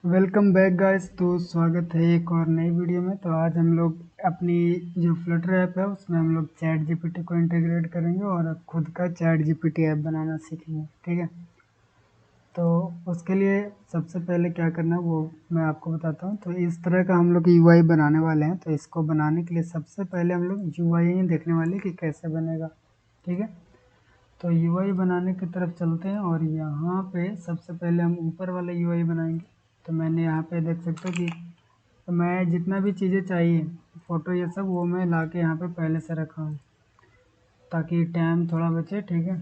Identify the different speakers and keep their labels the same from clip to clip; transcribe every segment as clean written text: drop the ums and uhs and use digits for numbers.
Speaker 1: Welcome back guys. तो स्वागत है एक और नई वीडियो में। तो आज हम लोग अपनी जो फ्लटर ऐप है उसमें हम लोग चैट जीपीटी को इंटीग्रेट करेंगे और खुद का चैट जीपीटी ऐप बनाना सीखेंगे। ठीक है, तो उसके लिए सबसे पहले क्या करना है वो मैं आपको बताता हूँ। तो इस तरह का हम लोग यूआई बनाने वाले हैं। तो इसको बनाने के लिए सबसे पहले हम लोग यूआई ही देखने वाले कि कैसे बनेगा। ठीक है, तो यूआई बनाने की तरफ चलते हैं और यहाँ पे सबसे पहले हम ऊपर वाला यूआई बनाएंगे। तो मैंने यहाँ पे देख सकते हो कि तो मैं जितना भी चीज़ें चाहिए फ़ोटो ये सब वो मैं ला के यहाँ पे पहले से रखा हूँ ताकि टाइम थोड़ा बचे। ठीक है,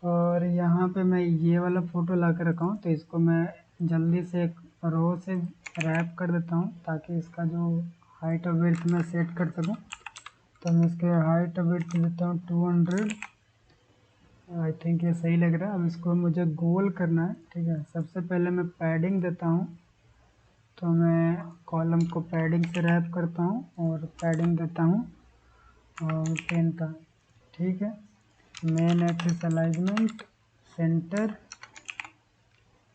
Speaker 1: और यहाँ पे मैं ये वाला फ़ोटो ला के रखा हूँ। तो इसको मैं जल्दी से एक रो से रैप कर देता हूँ ताकि इसका जो हाइट और विड्थ मैं सेट कर सकूँ। तो मैं इसके हाइट और विड्थ देता हूँ 200। आई थिंक ये सही लग रहा है। अब इसको मुझे गोल करना है। ठीक है, सबसे पहले मैं पैडिंग देता हूँ। तो मैं कॉलम को पैडिंग से रैप करता हूँ और पैडिंग देता हूँ और 10 का। ठीक है, मेन एक्सिस अलाइनमेंट सेंटर,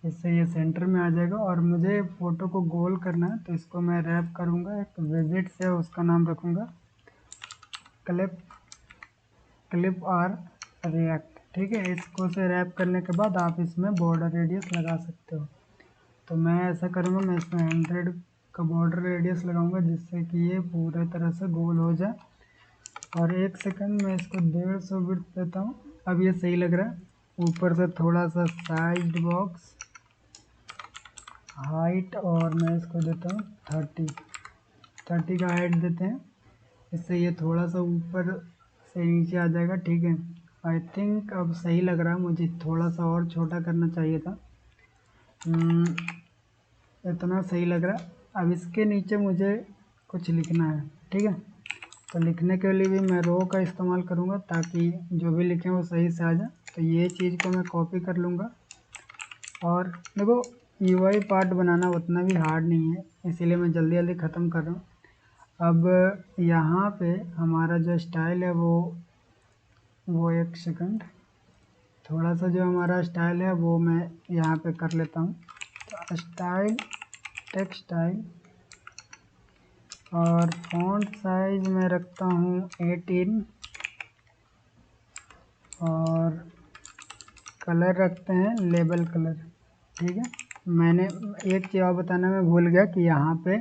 Speaker 1: इससे ये सेंटर में आ जाएगा। और मुझे फ़ोटो को गोल करना है तो इसको मैं रैप करूँगा एक विजिट से, उसका नाम रखूँगा क्लिप क्लिप आर रिएक्ट। ठीक है, इसको से रैप करने के बाद आप इसमें बॉर्डर रेडियस लगा सकते हो। तो मैं ऐसा करूँगा, मैं इसमें 100 का बॉर्डर रेडियस लगाऊंगा जिससे कि ये पूरे तरह से गोल हो जाए। और एक सेकंड में इसको 150 बिट देता हूँ। अब ये सही लग रहा है। ऊपर से थोड़ा सा साइड बॉक्स हाइट और मैं इसको देता हूँ 30 का हाइट देते हैं। इससे ये थोड़ा सा ऊपर से नीचे आ जाएगा। ठीक है, आई थिंक अब सही लग रहा है। मुझे थोड़ा सा और छोटा करना चाहिए था। इतना सही लग रहा है। अब इसके नीचे मुझे कुछ लिखना है। ठीक है, तो लिखने के लिए भी मैं रो का इस्तेमाल करूँगा ताकि जो भी लिखें वो सही से आ जाए। तो ये चीज़ को मैं कॉपी कर लूँगा। और देखो, यूआई पार्ट बनाना उतना भी हार्ड नहीं है, इसीलिए मैं जल्दी जल्दी ख़त्म कर रहा हूँ। अब यहाँ पे हमारा जो स्टाइल है वो एक सेकंड, थोड़ा सा जो हमारा स्टाइल है वो मैं यहाँ पे कर लेता हूँ। तो स्टाइल टेक्सटाइल और फॉन्ट साइज मैं रखता हूँ 18 और कलर रखते हैं लेबल कलर। ठीक है, मैंने एक चीज़ और बताना मैं भूल गया कि यहाँ पे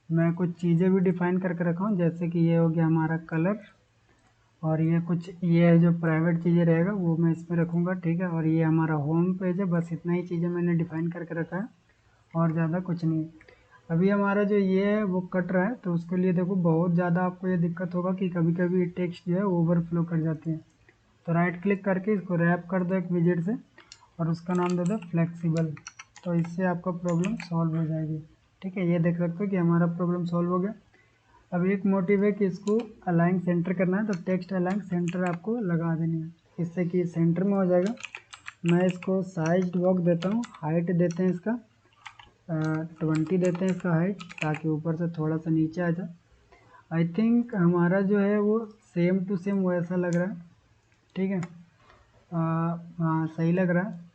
Speaker 1: मैं कुछ चीज़ें भी डिफ़ाइन करके रखा हूँ, जैसे कि ये हो गया हमारा कलर और ये कुछ ये जो प्राइवेट चीज़ें रहेगा वो मैं इसमें रखूँगा। ठीक है, और ये हमारा होम पेज है। बस इतना ही चीज़ें मैंने डिफ़ाइन करके रखा है और ज़्यादा कुछ नहीं। अभी हमारा जो ये है वो कट रहा है, तो उसके लिए देखो बहुत ज़्यादा आपको ये दिक्कत होगा कि कभी कभी टेक्स्ट जो है ओवरफ्लो कर जाती है। तो राइट क्लिक करके इसको रैप कर दो एक विजेट से और उसका नाम दे दो फ्लेक्सिबल। तो इससे आपका प्रॉब्लम सॉल्व हो जाएगी। ठीक है, ये देख सकते हो कि हमारा प्रॉब्लम सॉल्व हो गया। अब एक मोटिव है कि इसको अलाइन सेंटर करना है। तो टेक्स्ट अलाइन सेंटर आपको लगा देनी है, इससे कि सेंटर में हो जाएगा। मैं इसको साइज बॉक्स देता हूँ, हाइट देते हैं इसका 20 देते हैं इसका हाइट, ताकि ऊपर से थोड़ा सा नीचे आ जाए। आई थिंक हमारा जो है वो सेम टू सेम वैसा लग रहा है। ठीक है, हाँ सही लग रहा है।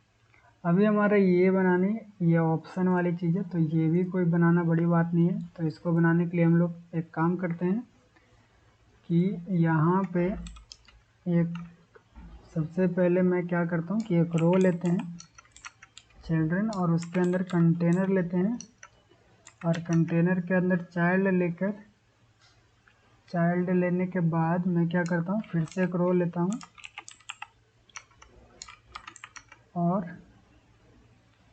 Speaker 1: अभी हमारा ये बनाने, ये ऑप्शन वाली चीज़ है, तो ये भी कोई बनाना बड़ी बात नहीं है। तो इसको बनाने के लिए हम लोग एक काम करते हैं कि यहाँ पे एक, सबसे पहले मैं क्या करता हूँ कि एक रो लेते हैं चिल्ड्रन और उसके अंदर कंटेनर लेते हैं और कंटेनर के अंदर चाइल्ड लेकर, चाइल्ड लेने के बाद मैं क्या करता हूँ फिर से एक रो लेता हूँ और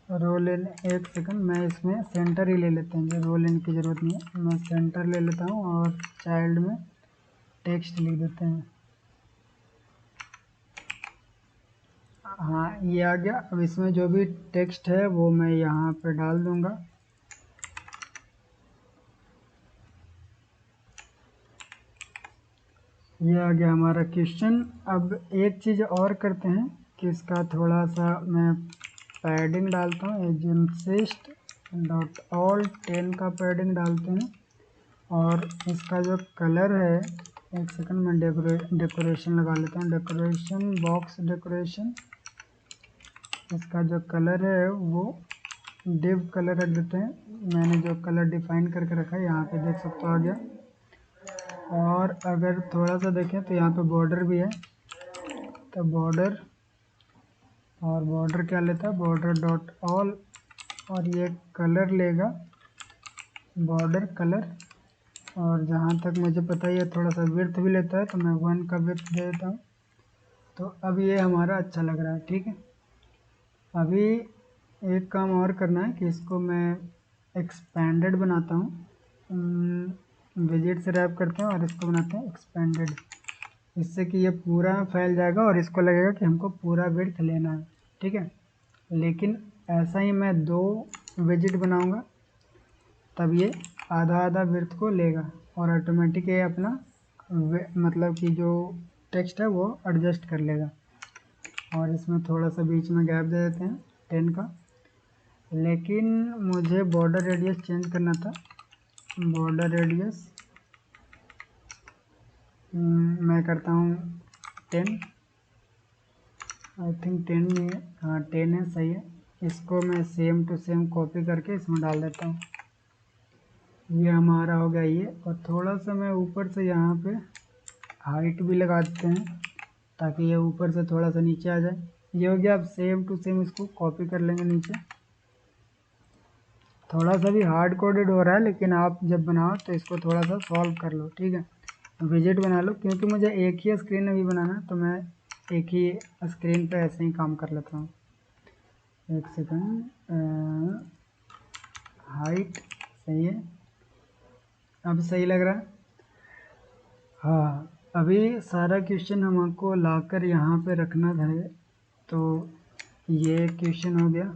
Speaker 1: रो लेने, एक सेकंड मैं इसमें सेंटर ही ले लेते हैं, जो रो लेने की ज़रूरत नहीं है। मैं सेंटर ले लेता हूँ और चाइल्ड में टेक्स्ट लिख देते हैं। हाँ ये आ गया। अब इसमें जो भी टेक्स्ट है वो मैं यहाँ पे डाल दूँगा। ये आ गया हमारा क्वेश्चन। अब एक चीज़ और करते हैं कि इसका थोड़ा सा मैं पैडिंग डालता हूँ, एजेंसिस्ट डॉट ऑल 10 का पैडिंग डालते हैं। और इसका जो कलर है, एक सेकंड में डेकोरेशन लगा लेता हूँ, डेकोरेशन बॉक्स डेकोरेशन। इसका जो कलर है वो डिव कलर रख देते हैं। मैंने जो कलर डिफाइन करके रखा है यहाँ पे देख सकते हो आ गया। और अगर थोड़ा सा देखें तो यहाँ पे बॉर्डर भी है, तो बॉर्डर, और बॉर्डर क्या लेता है, बॉर्डर डॉट ऑल, और ये कलर लेगा बॉर्डर कलर। और जहाँ तक मुझे पता ही है थोड़ा सा विड्थ भी लेता है, तो मैं 1 का विड्थ दे देता हूँ। तो अब ये हमारा अच्छा लग रहा है, ठीक है। अभी एक काम और करना है कि इसको मैं एक्सपेंडेड बनाता हूँ। विजिट से रैप करते हैं और इसको बनाते हैं एक्सपेंडेड, इससे कि ये पूरा फैल जाएगा और इसको लगेगा कि हमको पूरा विड्थ लेना है, ठीक है। लेकिन ऐसा ही मैं 2 विजिट बनाऊंगा, तब ये आधा आधा विड्थ को लेगा और ऑटोमेटिक ये अपना मतलब कि जो टेक्स्ट है वो एडजस्ट कर लेगा। और इसमें थोड़ा सा बीच में गैप दे देते हैं 10 का। लेकिन मुझे बॉर्डर रेडियस चेंज करना था। बॉर्डर रेडियस मैं करता हूँ 10, आई थिंक 10 नहीं है, हाँ 10 है, सही है। इसको मैं सेम टू सेम कॉपी करके इसमें डाल देता हूँ। ये हमारा हो गया ये। और थोड़ा सा मैं ऊपर से यहाँ पे हाइट भी लगा देते हैं ताकि ये ऊपर से थोड़ा सा नीचे आ जाए। ये हो गया। अब सेम टू सेम इसको कॉपी कर लेंगे नीचे। थोड़ा सा भी हार्ड कोडेड हो रहा है, लेकिन आप जब बनाओ तो इसको थोड़ा सा सॉल्व कर लो, ठीक है। विजिट बना लो, क्योंकि मुझे एक ही स्क्रीन अभी बनाना है, तो मैं एक ही स्क्रीन पे ऐसे ही काम कर लेता हूँ। एक सेकंड, हाइट सही है, अब सही लग रहा है। हाँ, अभी सारा क्वेश्चन हमको लाकर यहाँ पे रखना था। तो ये क्वेश्चन हो गया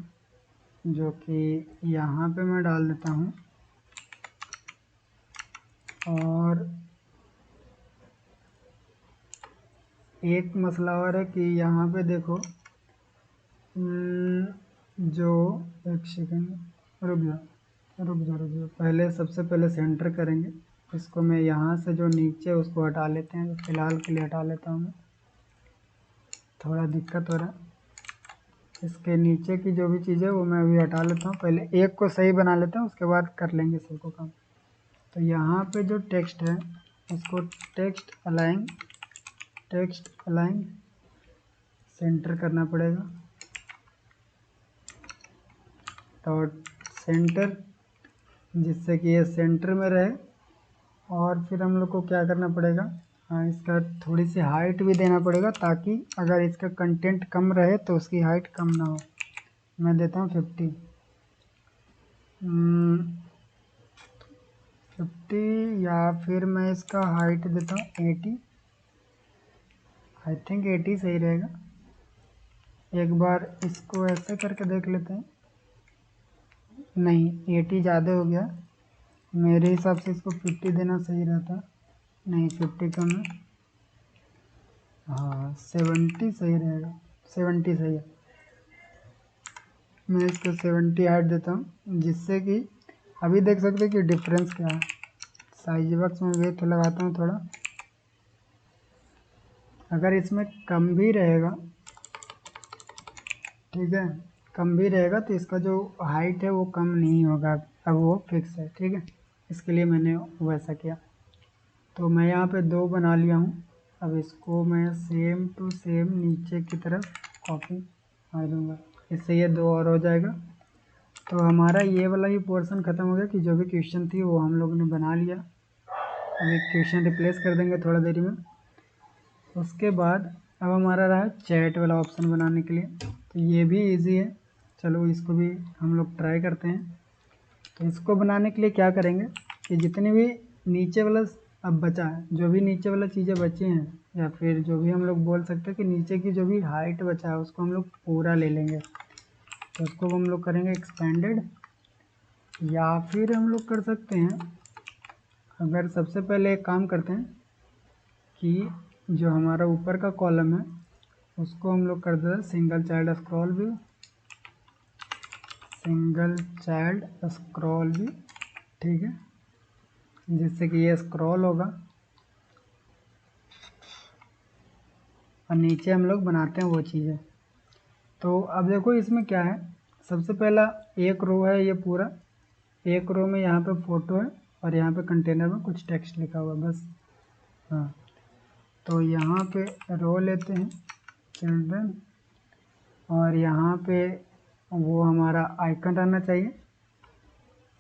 Speaker 1: जो कि यहाँ पे मैं डाल देता हूँ। और एक मसला और है कि यहाँ पे देखो, जो एक सेकंड रुक जा, पहले सबसे पहले सेंटर करेंगे। इसको मैं यहाँ से जो नीचे उसको हटा लेते हैं, फ़िलहाल के लिए हटा लेता हूँ मैं, थोड़ा दिक्कत हो रहा है। इसके नीचे की जो भी चीज़ है वो मैं अभी हटा लेता हूँ। पहले एक को सही बना लेता हूँ, उसके बाद कर लेंगे सबको काम। तो यहाँ पे जो टेक्स्ट है उसको टेक्स्ट अलाइन सेंटर करना पड़ेगा। डॉट सेंटर, जिससे कि ये सेंटर में रहे। और फिर हम लोग को क्या करना पड़ेगा, हाँ, इसका थोड़ी सी हाइट भी देना पड़ेगा, ताकि अगर इसका कंटेंट कम रहे तो उसकी हाइट कम ना हो। मैं देता हूँ 50, 50, या फिर मैं इसका हाइट देता हूँ 80। आई थिंक 80 सही रहेगा। एक बार इसको ऐसे करके देख लेते हैं। नहीं, 80 ज़्यादा हो गया, मेरे हिसाब से इसको 50 देना सही रहता। नहीं, 50 कम है, हाँ 70 सही रहेगा, 70 सही है। मैं इसको 70 ऐड देता हूँ, जिससे कि अभी देख सकते हैं कि डिफरेंस क्या है। साइज बॉक्स में वेट लगाता हूँ थोड़ा, अगर इसमें कम भी रहेगा, ठीक है, कम भी रहेगा तो इसका जो हाइट है वो कम नहीं होगा, अब वो फिक्स है, ठीक है। इसके लिए मैंने वैसा किया। तो मैं यहाँ पे 2 बना लिया हूँ। अब इसको मैं सेम टू सेम नीचे की तरफ कॉपी मार दूँगा, इससे ये 2 और हो जाएगा। तो हमारा ये वाला ही पोर्शन ख़त्म हो गया कि जो भी क्वेश्चन थी वो हम लोगों ने बना लिया। अब एक क्वेश्चन रिप्लेस कर देंगे थोड़ा देरी में। उसके बाद अब हमारा रहा चैट वाला ऑप्शन बनाने के लिए, तो ये भी इजी है। चलो इसको भी हम लोग ट्राई करते हैं। तो इसको बनाने के लिए क्या करेंगे कि जितने भी नीचे वाला अब बचा है, जो भी नीचे वाला चीज़ें बची हैं, या फिर जो भी हम लोग बोल सकते हैं कि नीचे की जो भी हाइट बचा है उसको हम लोग पूरा ले लेंगे। तो उसको हम लोग करेंगे एक्सपेंडेड, या फिर हम लोग कर सकते हैं, अगर सबसे पहले एक काम करते हैं कि जो हमारा ऊपर का कॉलम है उसको हम लोग कर देते हैं सिंगल चाइल्ड स्क्रॉल भी, ठीक है, जिससे कि ये स्क्रॉल होगा। और नीचे हम लोग बनाते हैं वो चीज़ें। तो अब देखो इसमें क्या है, सबसे पहला एक रो है ये पूरा, एक रो में यहाँ पे फ़ोटो है और यहाँ पे कंटेनर में कुछ टेक्स्ट लिखा हुआ है बस। हाँ, तो यहाँ पे रो लेते हैं चिल्ड्रन, और यहाँ पे वो हमारा आइकन रहना चाहिए,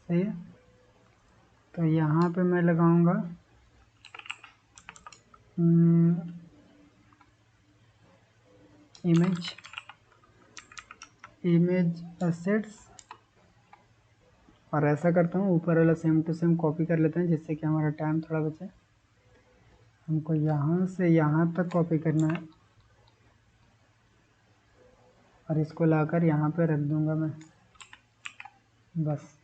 Speaker 1: सही है। तो यहाँ पे मैं लगाऊंगा इमेज एसेट्स, और ऐसा करता हूँ ऊपर वाला सेम टू सेम कॉपी कर लेते हैं जिससे कि हमारा टाइम थोड़ा बचे। हमको यहाँ से यहाँ तक कॉपी करना है और इसको लाकर यहाँ पे रख दूँगा मैं, बस।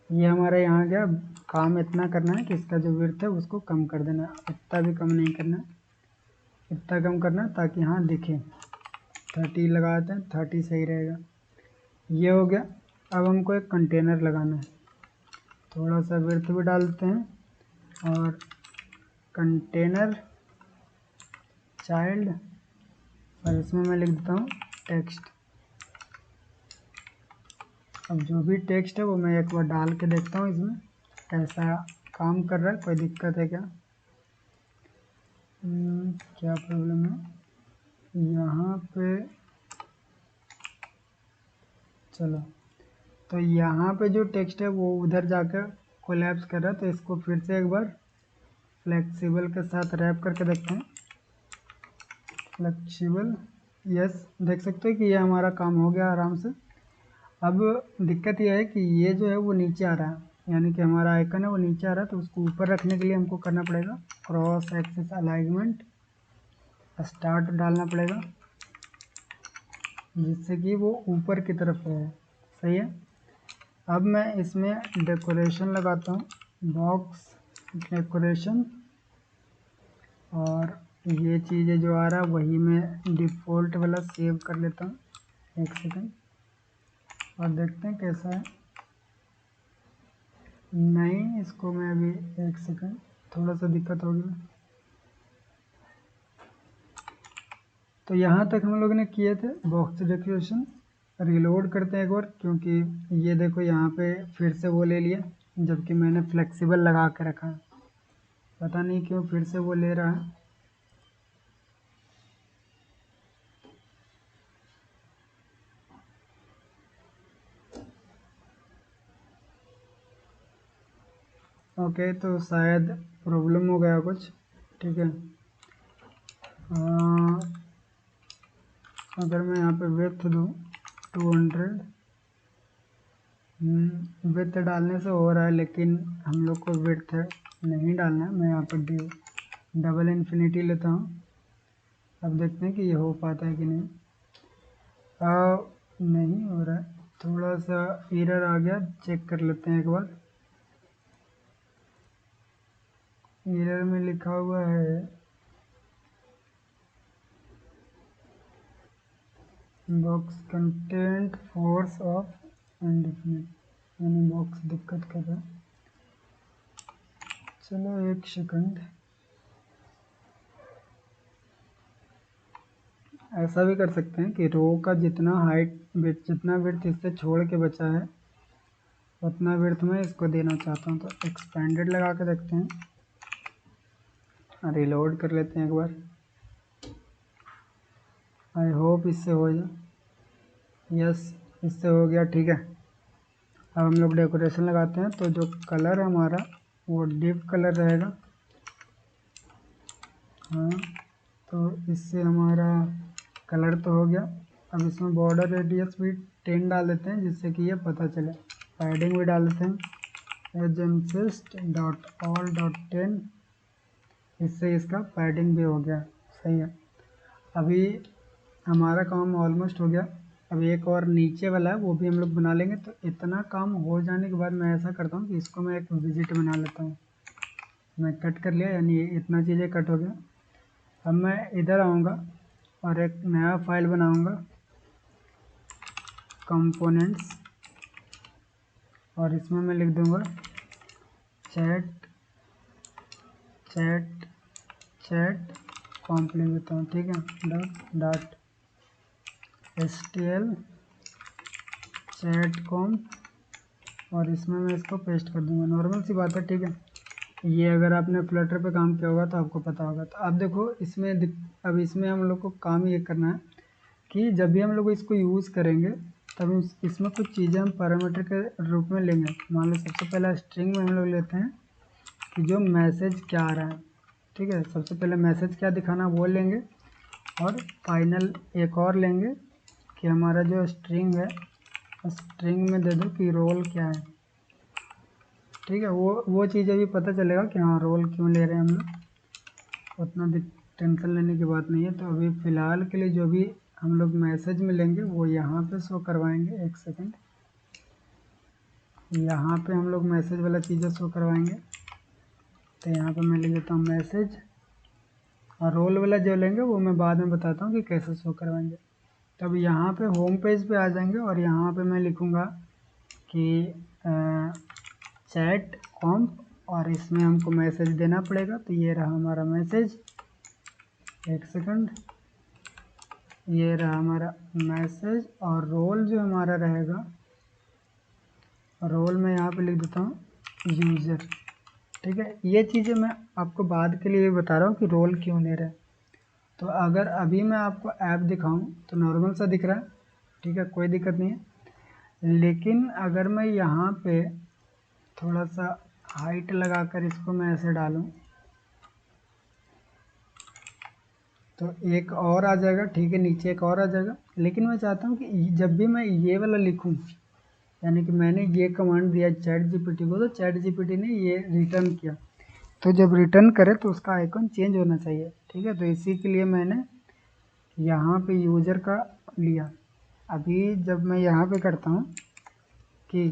Speaker 1: ये हमारा यहाँ गया। काम इतना करना है कि इसका जो विड्थ है उसको कम कर देना है, इतना भी कम नहीं करना है, इतना कम करना है ताकि हाँ दिखे। 30 लगाते हैं, 30 सही रहेगा। ये हो गया। अब हमको एक कंटेनर लगाना है, थोड़ा सा विड्थ भी डालते हैं और कंटेनर चाइल्ड, और इसमें मैं लिख देता हूँ टेक्स्ट। अब जो भी टेक्स्ट है वो मैं एक बार डाल के देखता हूँ इसमें कैसा काम कर रहा है, कोई दिक्कत है क्या। क्या प्रॉब्लम है यहाँ पे। चलो, तो यहाँ पे जो टेक्स्ट है वो उधर जाकर कोलैप्स कर रहा है, तो इसको फिर से एक बार फ्लेक्सिबल के साथ रैप करके देखते हैं। फ्लेक्सिबल, यस, देख सकते हैं कि ये हमारा काम हो गया आराम से। अब दिक्कत यह है कि ये जो है वो नीचे आ रहा है, यानी कि हमारा आइकन है वो नीचे आ रहा है, तो उसको ऊपर रखने के लिए हमको करना पड़ेगा क्रॉस एक्सिस अलाइनमेंट स्टार्ट डालना पड़ेगा, जिससे कि वो ऊपर की तरफ है, सही है। अब मैं इसमें डेकोरेशन लगाता हूँ, बॉक्स डेकोरेशन, और ये चीज़ें जो आ रहा है वही मैं डिफ़ॉल्ट वाला सेव कर लेता हूँ। एक सेकंड, और देखते हैं कैसा है। नहीं, इसको मैं अभी एक सेकंड, थोड़ा सा दिक्कत होगी। तो यहाँ तक हम लोग ने किए थे बॉक्स डेकोरेशन। रिलोड करते हैं एक बार, क्योंकि ये देखो यहाँ पे फिर से वो ले लिया, जबकि मैंने फ्लेक्सिबल लगा के रखा है, पता नहीं क्यों फिर से वो ले रहा है। ओके, तो शायद प्रॉब्लम हो गया कुछ, ठीक है। अगर मैं यहाँ पे विड्थ दूँ 200, विड्थ डालने से हो रहा है, लेकिन हम लोग को विड्थ नहीं डालना है। मैं यहाँ पर डबल इन्फिनिटी लेता हूँ। अब देखते हैं कि ये हो पाता है कि नहीं। नहीं हो रहा है, थोड़ा सा एरर आ गया, चेक कर लेते हैं एक बार। एरर में लिखा हुआ है box content force of indefinite, यानी बॉक्स दिक्कत कर रहा है। चलो एक सेकंड, ऐसा भी कर सकते हैं कि रो का जितना हाइट जितना विड्थ इससे छोड़ के बचा है उतना विड्थ में इसको देना चाहता हूँ, तो एक्सपेंडेड लगा के देखते हैं, रिलोड कर लेते हैं एक बार। आई होप इससे हो जाए। यस, इससे हो गया, ठीक है। अब हम लोग डेकोरेशन लगाते हैं, तो जो कलर हमारा वो डिप कलर रहेगा। हाँ, तो इससे हमारा कलर तो हो गया। अब इसमें बॉर्डर रेडियस भी 10 डाल देते हैं, जिससे कि ये पता चले। पैडिंग भी डाल देते हैं agentsist.all.10, इससे इसका पैडिंग भी हो गया, सही है। अभी हमारा काम ऑलमोस्ट हो गया। अब एक और नीचे वाला है वो भी हम लोग बना लेंगे। तो इतना काम हो जाने के बाद मैं ऐसा करता हूँ कि इसको मैं एक विजिट बना लेता हूँ। मैं कट कर लिया, यानी इतना चीज़ें कट हो गया। अब मैं इधर आऊँगा और एक नया फाइल बनाऊँगा, कंपोनेंट्स, और इसमें मैं लिख दूँगा चैट चैट चैट कॉम्प्लेन देता हूँ, ठीक है। Dot H T L chat com, और इसमें मैं इसको पेस्ट कर दूंगा। नॉर्मल सी बात है, ठीक है। ये अगर आपने फ्लटर पे काम किया होगा तो आपको पता होगा। तो अब देखो इसमें अब इसमें हम लोग को काम ये करना है कि जब भी हम लोग इसको यूज़ करेंगे तब इसमें कुछ चीज़ें हम पैरामीटर के रूप में लेंगे। मान लो सबसे पहला स्ट्रिंग में हम लोग लेते हैं कि जो मैसेज क्या आ रहा है, ठीक है। सबसे पहले मैसेज क्या दिखाना वो लेंगे, और फाइनल एक और लेंगे कि हमारा जो स्ट्रिंग है स्ट्रिंग में दे दो कि रोल क्या है, ठीक है। वो चीज़ें भी पता चलेगा कि हाँ रोल क्यों ले रहे हैं हम लोग, उतना भी टेंशन लेने की बात नहीं है। तो अभी फ़िलहाल के लिए जो भी हम लोग मैसेज में लेंगे वो यहाँ पे शो करवाएंगे। एक सेकंड, यहाँ पे हम लोग मैसेज वाला चीज़ें शो करवाएंगे। तो यहाँ पे मैं ले लेता हूँ मैसेज, और रोल वाला जो लेंगे वो मैं बाद में बताता हूँ कि कैसे शो करवाएंगे। तब यहाँ पे होम पेज पे आ जाएंगे, और यहाँ पे मैं लिखूँगा कि चैट कॉम, और इसमें हमको मैसेज देना पड़ेगा। तो ये रहा हमारा मैसेज, एक सेकंड, ये रहा हमारा मैसेज। और रोल जो हमारा रहेगा, रोल में यहाँ पे लिख देता हूँ यूज़र, ठीक है। ये चीज़ें मैं आपको बाद के लिए बता रहा हूँ कि रोल क्यों ले रहे हैं। तो अगर अभी मैं आपको ऐप दिखाऊं तो नॉर्मल सा दिख रहा है, ठीक है, कोई दिक्कत नहीं है। लेकिन अगर मैं यहाँ पे थोड़ा सा हाइट लगाकर इसको मैं ऐसे डालूं तो एक और आ जाएगा, ठीक है, नीचे एक और आ जाएगा। लेकिन मैं चाहता हूँ कि जब भी मैं ये वाला लिखूँ, यानी कि मैंने ये कमांड दिया चैट जीपीटी को, तो चैट जीपीटी ने ये रिटर्न किया, तो जब रिटर्न करे तो उसका आइकन चेंज होना चाहिए, ठीक है। तो इसी के लिए मैंने यहाँ पे यूज़र का लिया। अभी जब मैं यहाँ पे करता हूँ कि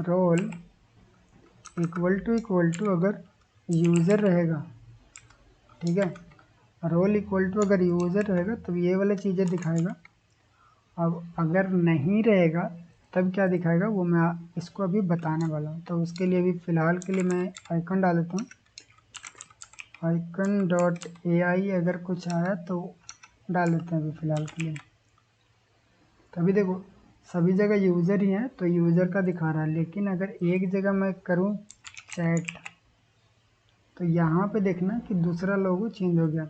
Speaker 1: रोल इक्वल टू अगर यूज़र रहेगा, ठीक है, रोल इक्वल टू अगर यूज़र रहेगा तब ये वाला चीज़ें दिखाएगा। अब अगर नहीं रहेगा तब क्या दिखाएगा वो मैं इसको अभी बताने वाला हूँ। तो उसके लिए अभी फ़िलहाल के लिए मैं आइकन डाल देता हूँ, आइकन डॉट AI। अगर कुछ आया तो डाल देते हैं अभी फ़िलहाल के लिए। तभी देखो सभी जगह यूज़र ही है तो यूज़र का दिखा रहा है, लेकिन अगर एक जगह मैं करूँ चैट तो यहाँ पे देखना कि दूसरा लोगो चेंज हो गया।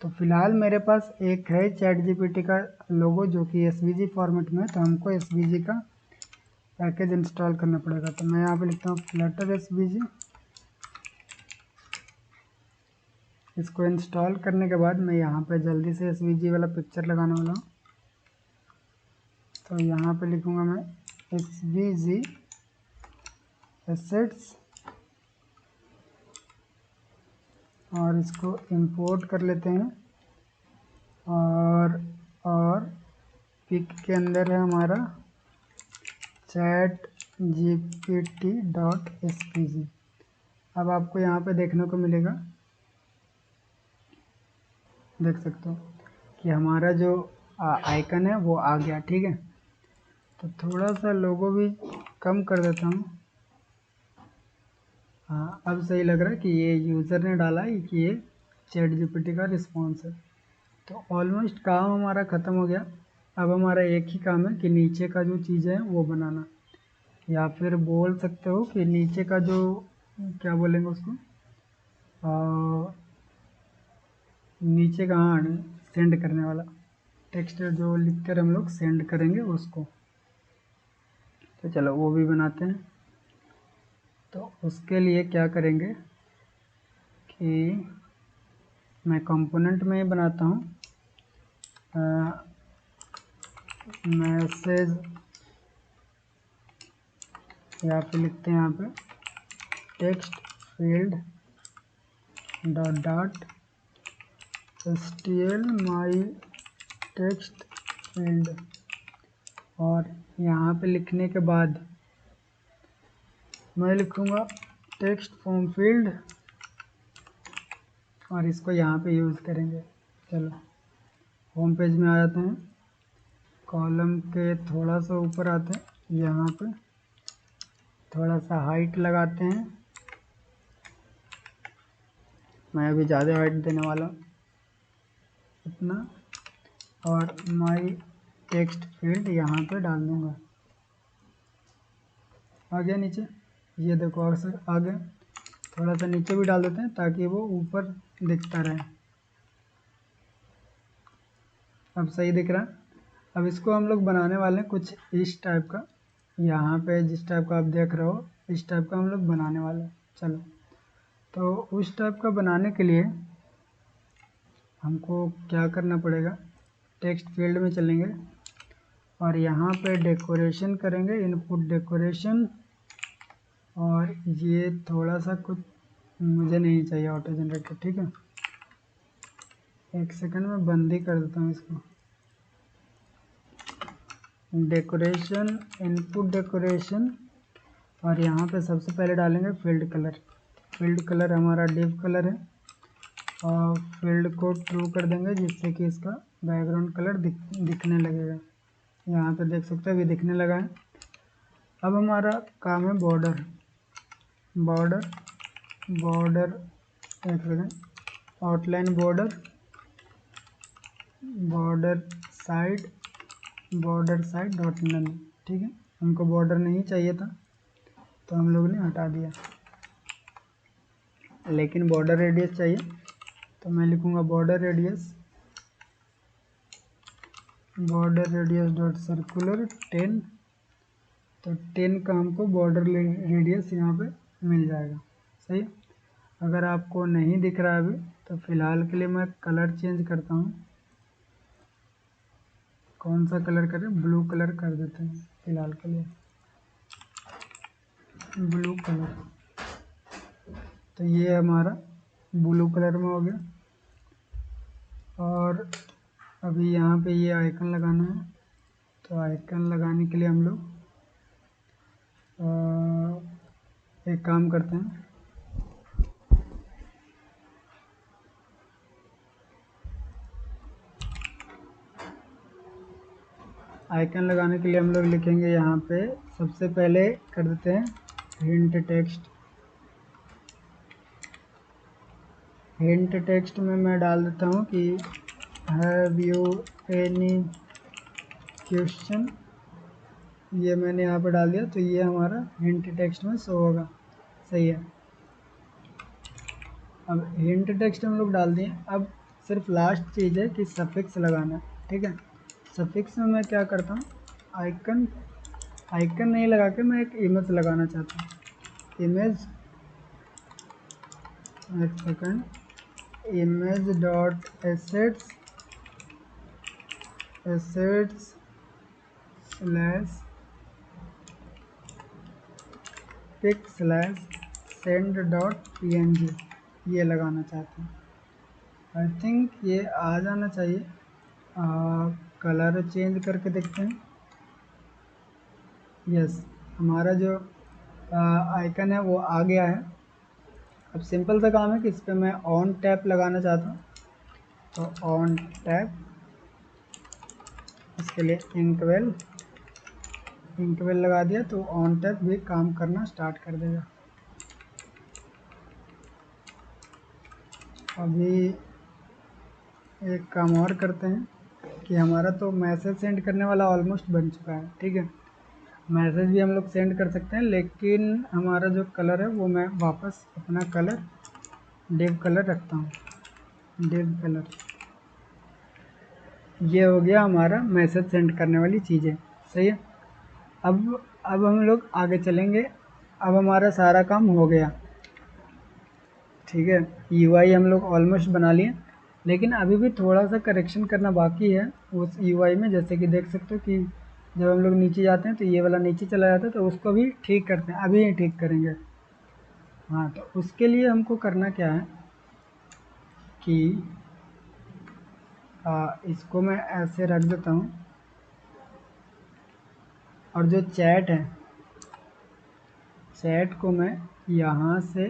Speaker 1: तो फ़िलहाल मेरे पास एक है चैट जीपीटी का लोगो जो कि SVG फॉर्मेट में है, तो हमको SVG का पैकेज इंस्टॉल करना पड़ेगा। तो मैं यहाँ पे लिखता हूँ फ्लटर SVG। इसको इंस्टॉल करने के बाद मैं यहाँ पे जल्दी से SVG वाला पिक्चर लगाने वाला हूँ। तो यहाँ पे लिखूँगा मैं SVG एसेट्स, और इसको इंपोर्ट कर लेते हैं। और पिक के अंदर है हमारा चैट GPT डॉट SVG। अब आपको यहाँ पे देखने को मिलेगा, देख सकते हो कि हमारा जो आइकन है वो आ गया, ठीक है। तो थोड़ा सा लोगो भी कम कर देता हूँ। हाँ अब सही लग रहा है कि ये यूज़र ने डाला है कि ये चैट जीपीटी का रिस्पॉन्स है। तो ऑलमोस्ट काम हमारा ख़त्म हो गया। अब हमारा एक ही काम है कि नीचे का जो चीज़ है वो बनाना, या फिर बोल सकते हो कि नीचे का जो क्या बोलेंगे उसको, नीचे का, हाँ, सेंड करने वाला टेक्स्ट जो लिख कर हम लोग सेंड करेंगे उसको। तो चलो वो भी बनाते हैं। तो उसके लिए क्या करेंगे कि मैं कंपोनेंट में ही बनाता हूँ मैसेज, या फिर लिखते हैं यहाँ पे text field dot dot stl my text field. और यहाँ पे लिखने के बाद मैं लिखूँगा टेक्स्ट फॉर्म फील्ड, और इसको यहाँ पे यूज़ करेंगे। चलो होम पेज में आ जाते हैं, कॉलम के थोड़ा सा ऊपर आते हैं, यहाँ पे थोड़ा सा हाइट लगाते हैं। मैं अभी ज़्यादा हाइट देने वाला हूँ इतना, और माई टेक्स्ट फील्ड यहाँ पे डाल दूँगा। आ गया नीचे, ये देखो और सर आ गया। थोड़ा सा नीचे भी डाल देते हैं ताकि वो ऊपर दिखता रहे। अब सही दिख रहा है। अब इसको हम लोग बनाने वाले हैं कुछ इस टाइप का। यहाँ पे जिस टाइप का आप देख रहे हो इस टाइप का हम लोग बनाने वाले हैं। चलो, तो उस टाइप का बनाने के लिए हमको क्या करना पड़ेगा, टेक्स्ट फील्ड में चलेंगे और यहाँ पे डेकोरेशन करेंगे, इनपुट डेकोरेशन। और ये थोड़ा सा कुछ मुझे नहीं चाहिए ऑटो जनरेटर, ठीक है। एक सेकंड में बंद ही कर देता हूँ इसको। डेकोरेशन, इनपुट डेकोरेशन, और यहाँ पे सबसे पहले डालेंगे फील्ड कलर। फील्ड कलर हमारा डिव कलर है और फील्ड को ट्रू कर देंगे जिससे कि इसका बैकग्राउंड कलर दिखने लगेगा। यहाँ पे देख सकते हो अभी दिखने लगा है। अब हमारा काम है बॉर्डर। बॉर्डर बॉर्डर एक second, outline border, border side dot none, ठीक है। हमको बॉर्डर नहीं चाहिए था तो हम लोग ने हटा दिया, लेकिन बॉर्डर रेडियस चाहिए तो मैं लिखूँगा बॉर्डर रेडियस डॉट सर्कुलर 10। तो 10 का हमको बॉर्डर रेडियस यहाँ पे मिल जाएगा। सही। अगर आपको नहीं दिख रहा है अभी तो फ़िलहाल के लिए मैं कलर चेंज करता हूँ। कौन सा कलर करें, ब्लू कलर कर देते हैं फ़िलहाल के लिए, ब्लू कलर। तो ये हमारा ब्लू कलर में हो गया। और अभी यहाँ पे ये आइकन लगाना है, तो आइकन लगाने के लिए हम लोग एक काम करते हैं, आइकन लगाने के लिए हम लोग लिखेंगे यहाँ पे सबसे पहले कर देते हैं हिंट टेक्स्ट। हिंट टेक्स्ट में मैं डाल देता हूँ कि हैव यू एनी क्वेश्चन। ये मैंने यहाँ पे डाल दिया तो ये हमारा हिंट टेक्स्ट में शो होगा। सही है। अब हिंट टेक्स्ट हम लोग डाल दिए। अब सिर्फ लास्ट चीज़ है कि सफिक्स लगाना, ठीक है। सफिक्स में मैं क्या करता हूँ, आइकन नहीं लगा के मैं एक इमेज लगाना चाहता हूँ। इमेज, एक second, image dot assets slash pic slash send dot png, ये लगाना चाहते हैं। आई थिंक ये आ जाना चाहिए। कलर चेंज करके देखते हैं। यस, हमारा जो आइकन है वो आ गया है। अब सिंपल सा काम है कि इस पर मैं ऑन टैप लगाना चाहता हूँ, तो ऑन टैप, इसके लिए इंकवेल लगा दिया तो ऑन टैप भी काम करना स्टार्ट कर देगा। अभी एक काम और करते हैं कि हमारा तो मैसेज सेंड करने वाला ऑलमोस्ट बन चुका है, ठीक है। मैसेज भी हम लोग सेंड कर सकते हैं, लेकिन हमारा जो कलर है वो मैं वापस अपना कलर डिव कलर रखता हूँ। डिव कलर, ये हो गया हमारा मैसेज सेंड करने वाली चीज़ें। सही है। अब हम लोग आगे चलेंगे। अब हमारा सारा काम हो गया, ठीक है। यूआई हम लोग ऑलमोस्ट बना लिए, लेकिन अभी भी थोड़ा सा करेक्शन करना बाकी है उस यूआई में। जैसे कि देख सकते हो कि जब हम लोग नीचे जाते हैं तो ये वाला नीचे चला जाता है, तो उसको भी ठीक करते हैं, अभी ही ठीक करेंगे। हाँ, तो उसके लिए हमको करना क्या है कि इसको मैं ऐसे रख देता हूँ, और जो चैट है, चैट को मैं यहाँ से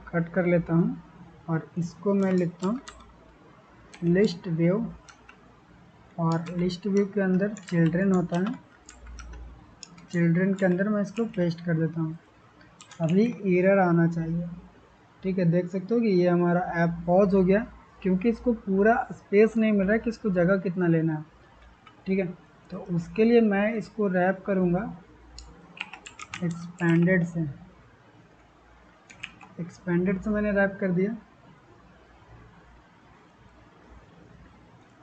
Speaker 1: कट कर लेता हूँ और इसको मैं लिखता हूँ लिस्ट व्यू। और लिस्ट व्यू के अंदर चिल्ड्रेन होता है, चिल्ड्रेन के अंदर मैं इसको पेस्ट कर देता हूँ। अभी एरर आना चाहिए, ठीक है। देख सकते हो कि ये हमारा ऐप पॉज हो गया क्योंकि इसको पूरा स्पेस नहीं मिल रहा है कि इसको जगह कितना लेना है, ठीक है। तो उसके लिए मैं इसको रैप करूँगा एक्सपेंडेड से। एक्सपेंडेड से मैंने रैप कर दिया।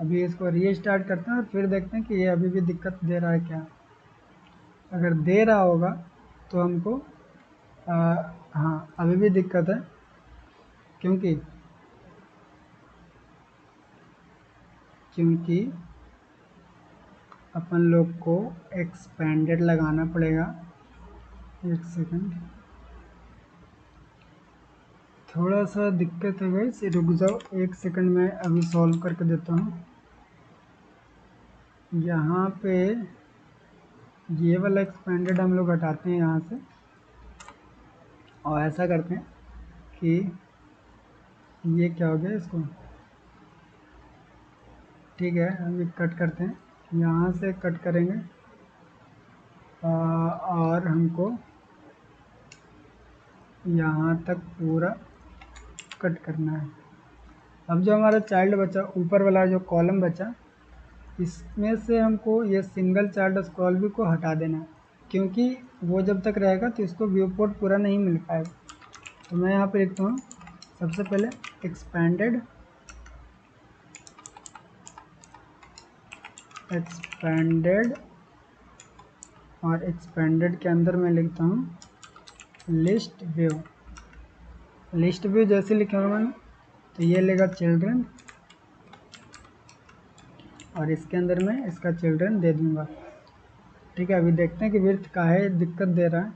Speaker 1: अभी इसको रीस्टार्ट करते हैं और फिर देखते हैं कि ये अभी भी दिक्कत दे रहा है क्या। अगर दे रहा होगा तो हमको हाँ अभी भी दिक्कत है, क्योंकि अपन लोग को एक्सपेंडेड लगाना पड़ेगा। एक सेकंड, थोड़ा सा दिक्कत है गाइस, रुक जाओ एक सेकंड में अभी सॉल्व करके देता हूँ। यहाँ पे ये वाला एक्सपेंडेड हम लोग हटाते हैं यहाँ से, और ऐसा करते हैं कि ये क्या हो गया इसको, ठीक है अभी कट करते हैं, यहाँ से कट करेंगे और हमको यहाँ तक पूरा कट करना है। अब जो हमारा चाइल्ड बचा, ऊपर वाला जो कॉलम बचा, इसमें से हमको ये सिंगल चाइल्ड स्क्रॉल व्यू को हटा देना है, क्योंकि वो जब तक रहेगा तो इसको व्यू पोर्ट पूरा नहीं मिल पाएगा। तो मैं यहाँ पे लिखता हूँ सबसे पहले एक्सपेंडेड और एक्सपेंडेड के अंदर मैं लिखता हूँ लिस्ट व्यू। लिस्ट व्यू जैसे लिखा हुआ मैंने, तो ये लेगा चिल्ड्रन, और इसके अंदर मैं इसका चिल्ड्रन दे दूंगा। ठीक है, अभी देखते हैं कि विड्थ काहे दिक्कत दे रहा है।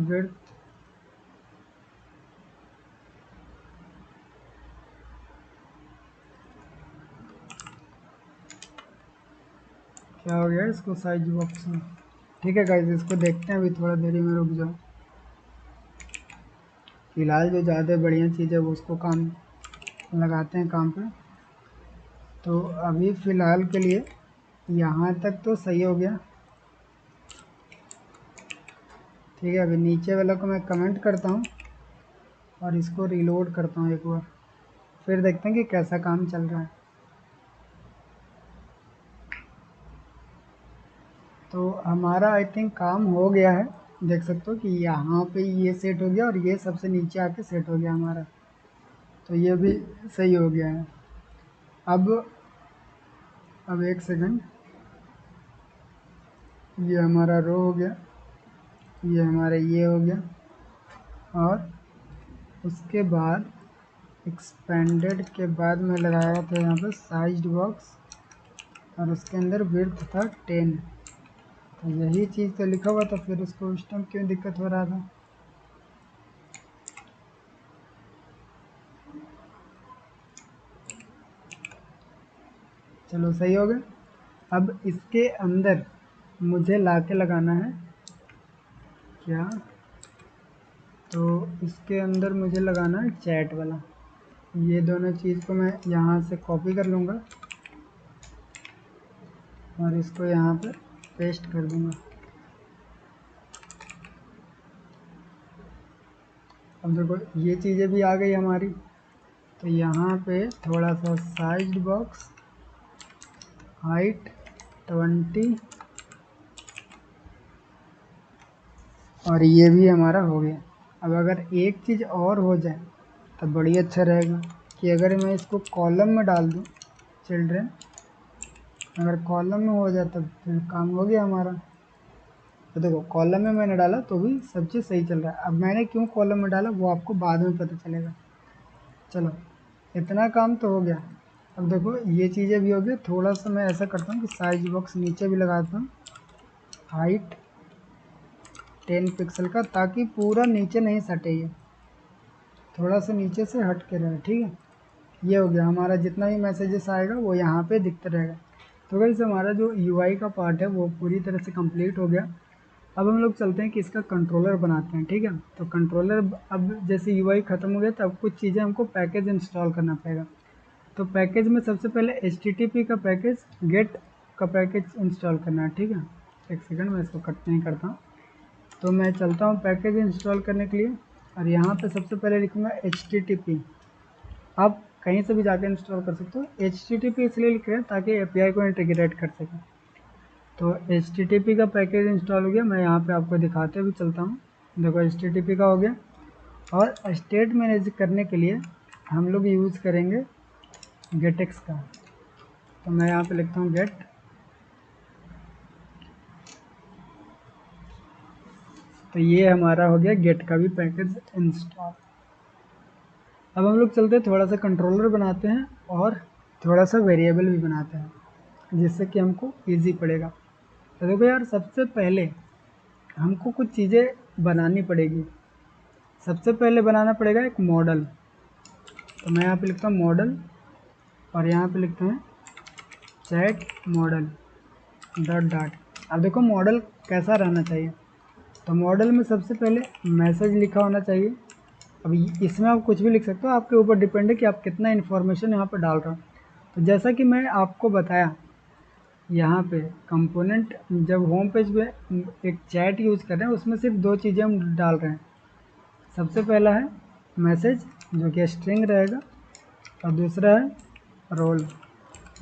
Speaker 1: विड्थ क्या हो गया इसको साइज बॉक्स में। ठीक है गाइस, इसको देखते हैं, अभी थोड़ा देरी में रुक जाओ। फिलहाल जो ज़्यादा बढ़िया चीज़ है वो उसको काम लगाते हैं काम पे। तो अभी फ़िलहाल के लिए यहाँ तक तो सही हो गया। ठीक है, अभी नीचे वाला को मैं कमेंट करता हूँ और इसको रीलोड करता हूँ एक बार, फिर देखते हैं कि कैसा काम चल रहा है। तो हमारा आई थिंक काम हो गया है, देख सकते हो कि यहाँ पे ये सेट हो गया और ये सबसे नीचे आके सेट हो गया हमारा, तो ये भी सही हो गया है। अब एक सेकंड, ये हमारा रो हो गया, ये हमारा ये हो गया, और उसके बाद एक्सपेंडेड के बाद मैं लगाया था यहाँ पे साइज्ड बॉक्स, और उसके अंदर विड्थ था 10। तो यही चीज़ तो लिखा हुआ था, फिर उसको उस टाइम क्यों दिक्कत हो रहा था। चलो सही हो गया। अब इसके अंदर मुझे लाके लगाना है क्या, तो इसके अंदर मुझे लगाना है चैट वाला। ये दोनों चीज़ को मैं यहाँ से कॉपी कर लूँगा और इसको यहाँ पे पेस्ट कर दूँगा। अब देखो ये चीज़ें भी आ गई हमारी, तो यहाँ पे थोड़ा सा साइज्ड बॉक्स हाइट 20, और ये भी हमारा हो गया। अब अगर एक चीज़ और हो जाए तब बड़ी अच्छा रहेगा कि अगर मैं इसको कॉलम में डाल दूँ चिल्ड्रन, अगर कॉलम में हो जाए तब फिर काम हो गया हमारा। तो देखो कॉलम में मैंने डाला तो भी सब चीज़ सही चल रहा है। अब मैंने क्यों कॉलम में डाला वो आपको बाद में पता चलेगा। चलो इतना काम तो हो गया। अब देखो ये चीज़ें भी हो गई। थोड़ा सा मैं ऐसा करता हूँ कि साइज बॉक्स नीचे भी लगाता हूँ, हाइट 10 पिक्सल का, ताकि पूरा नीचे नहीं सटे, ये थोड़ा सा नीचे से हट के रहे। ठीक है, ये हो गया हमारा। जितना भी मैसेजेस आएगा वो यहाँ पे दिखता रहेगा। तो गाइस हमारा जो यूआई का पार्ट है वो पूरी तरह से कंप्लीट हो गया। अब हम लोग चलते हैं कि इसका कंट्रोलर बनाते हैं। ठीक है, तो कंट्रोलर, अब जैसे यूआई ख़त्म हो गया तो अब कुछ चीज़ें हमको पैकेज इंस्टॉल करना पड़ेगा। तो पैकेज में सबसे पहले HTTP का पैकेज, गेट का पैकेज इंस्टॉल करना है। ठीक है, एक सेकंड मैं इसको कट नहीं करता हूँ। तो मैं चलता हूँ पैकेज इंस्टॉल करने के लिए, और यहाँ पे सबसे पहले लिखूँगा HTTP। अब कहीं से भी जाकर इंस्टॉल कर सकते हो। HTTP इसलिए लिख रहे हैं ताकि API को इंटीग्रेट कर सकें। तो HTTP का पैकेज इंस्टॉल हो गया, मैं यहाँ पे आपको दिखाते हुए चलता हूँ। देखो HTTP का हो गया। और स्टेट मैनेज करने के लिए हम लोग यूज़ करेंगे गेटएक्स का। तो मैं यहाँ पे लिखता हूँ गेट। तो ये हमारा हो गया गेट का भी पैकेज इंस्टॉल। अब हम लोग चलते हैं थोड़ा सा कंट्रोलर बनाते हैं और थोड़ा सा वेरिएबल भी बनाते हैं जिससे कि हमको इजी पड़ेगा। तो देखो यार, सबसे पहले हमको कुछ चीज़ें बनानी पड़ेगी। सबसे पहले बनाना पड़ेगा एक मॉडल। तो मैं यहाँ पे लिखता हूँ मॉडल और यहाँ पे लिखते हैं चैट मॉडल डॉट डॉट। अब देखो मॉडल कैसा रहना चाहिए। तो मॉडल में सबसे पहले मैसेज लिखा होना चाहिए। अब इसमें आप कुछ भी लिख सकते हो, आपके ऊपर डिपेंड है कि आप कितना इन्फॉर्मेशन यहाँ पर डाल रहे हो। तो जैसा कि मैं आपको बताया, यहाँ पे कंपोनेंट जब होम पेज पे एक चैट यूज़ कर रहे हैं उसमें सिर्फ दो चीज़ें हम डाल रहे हैं। सबसे पहला है मैसेज जो कि स्ट्रिंग रहेगा और दूसरा है रोल,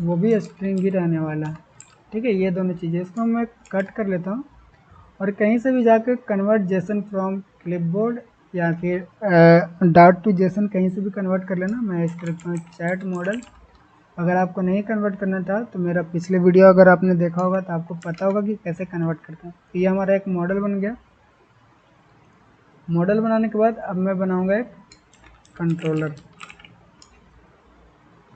Speaker 1: वो भी स्ट्रिंग ही रहने वाला है। ठीक है, ये दोनों चीज़ें। इसको मैं कट कर लेता हूँ और कहीं से भी जाकर कन्वर्ट जेसन फ्रॉम क्लिपबोर्ड या फिर डॉट टू जेसन कहीं से भी कन्वर्ट कर लेना। मैं इसको लिखता हूँ चैट मॉडल। अगर आपको नहीं कन्वर्ट करना था तो मेरा पिछले वीडियो अगर आपने देखा होगा तो आपको पता होगा कि कैसे कन्वर्ट करते हैं। तो ये हमारा एक मॉडल बन गया। मॉडल बनाने के बाद अब मैं बनाऊंगा एक कंट्रोलर।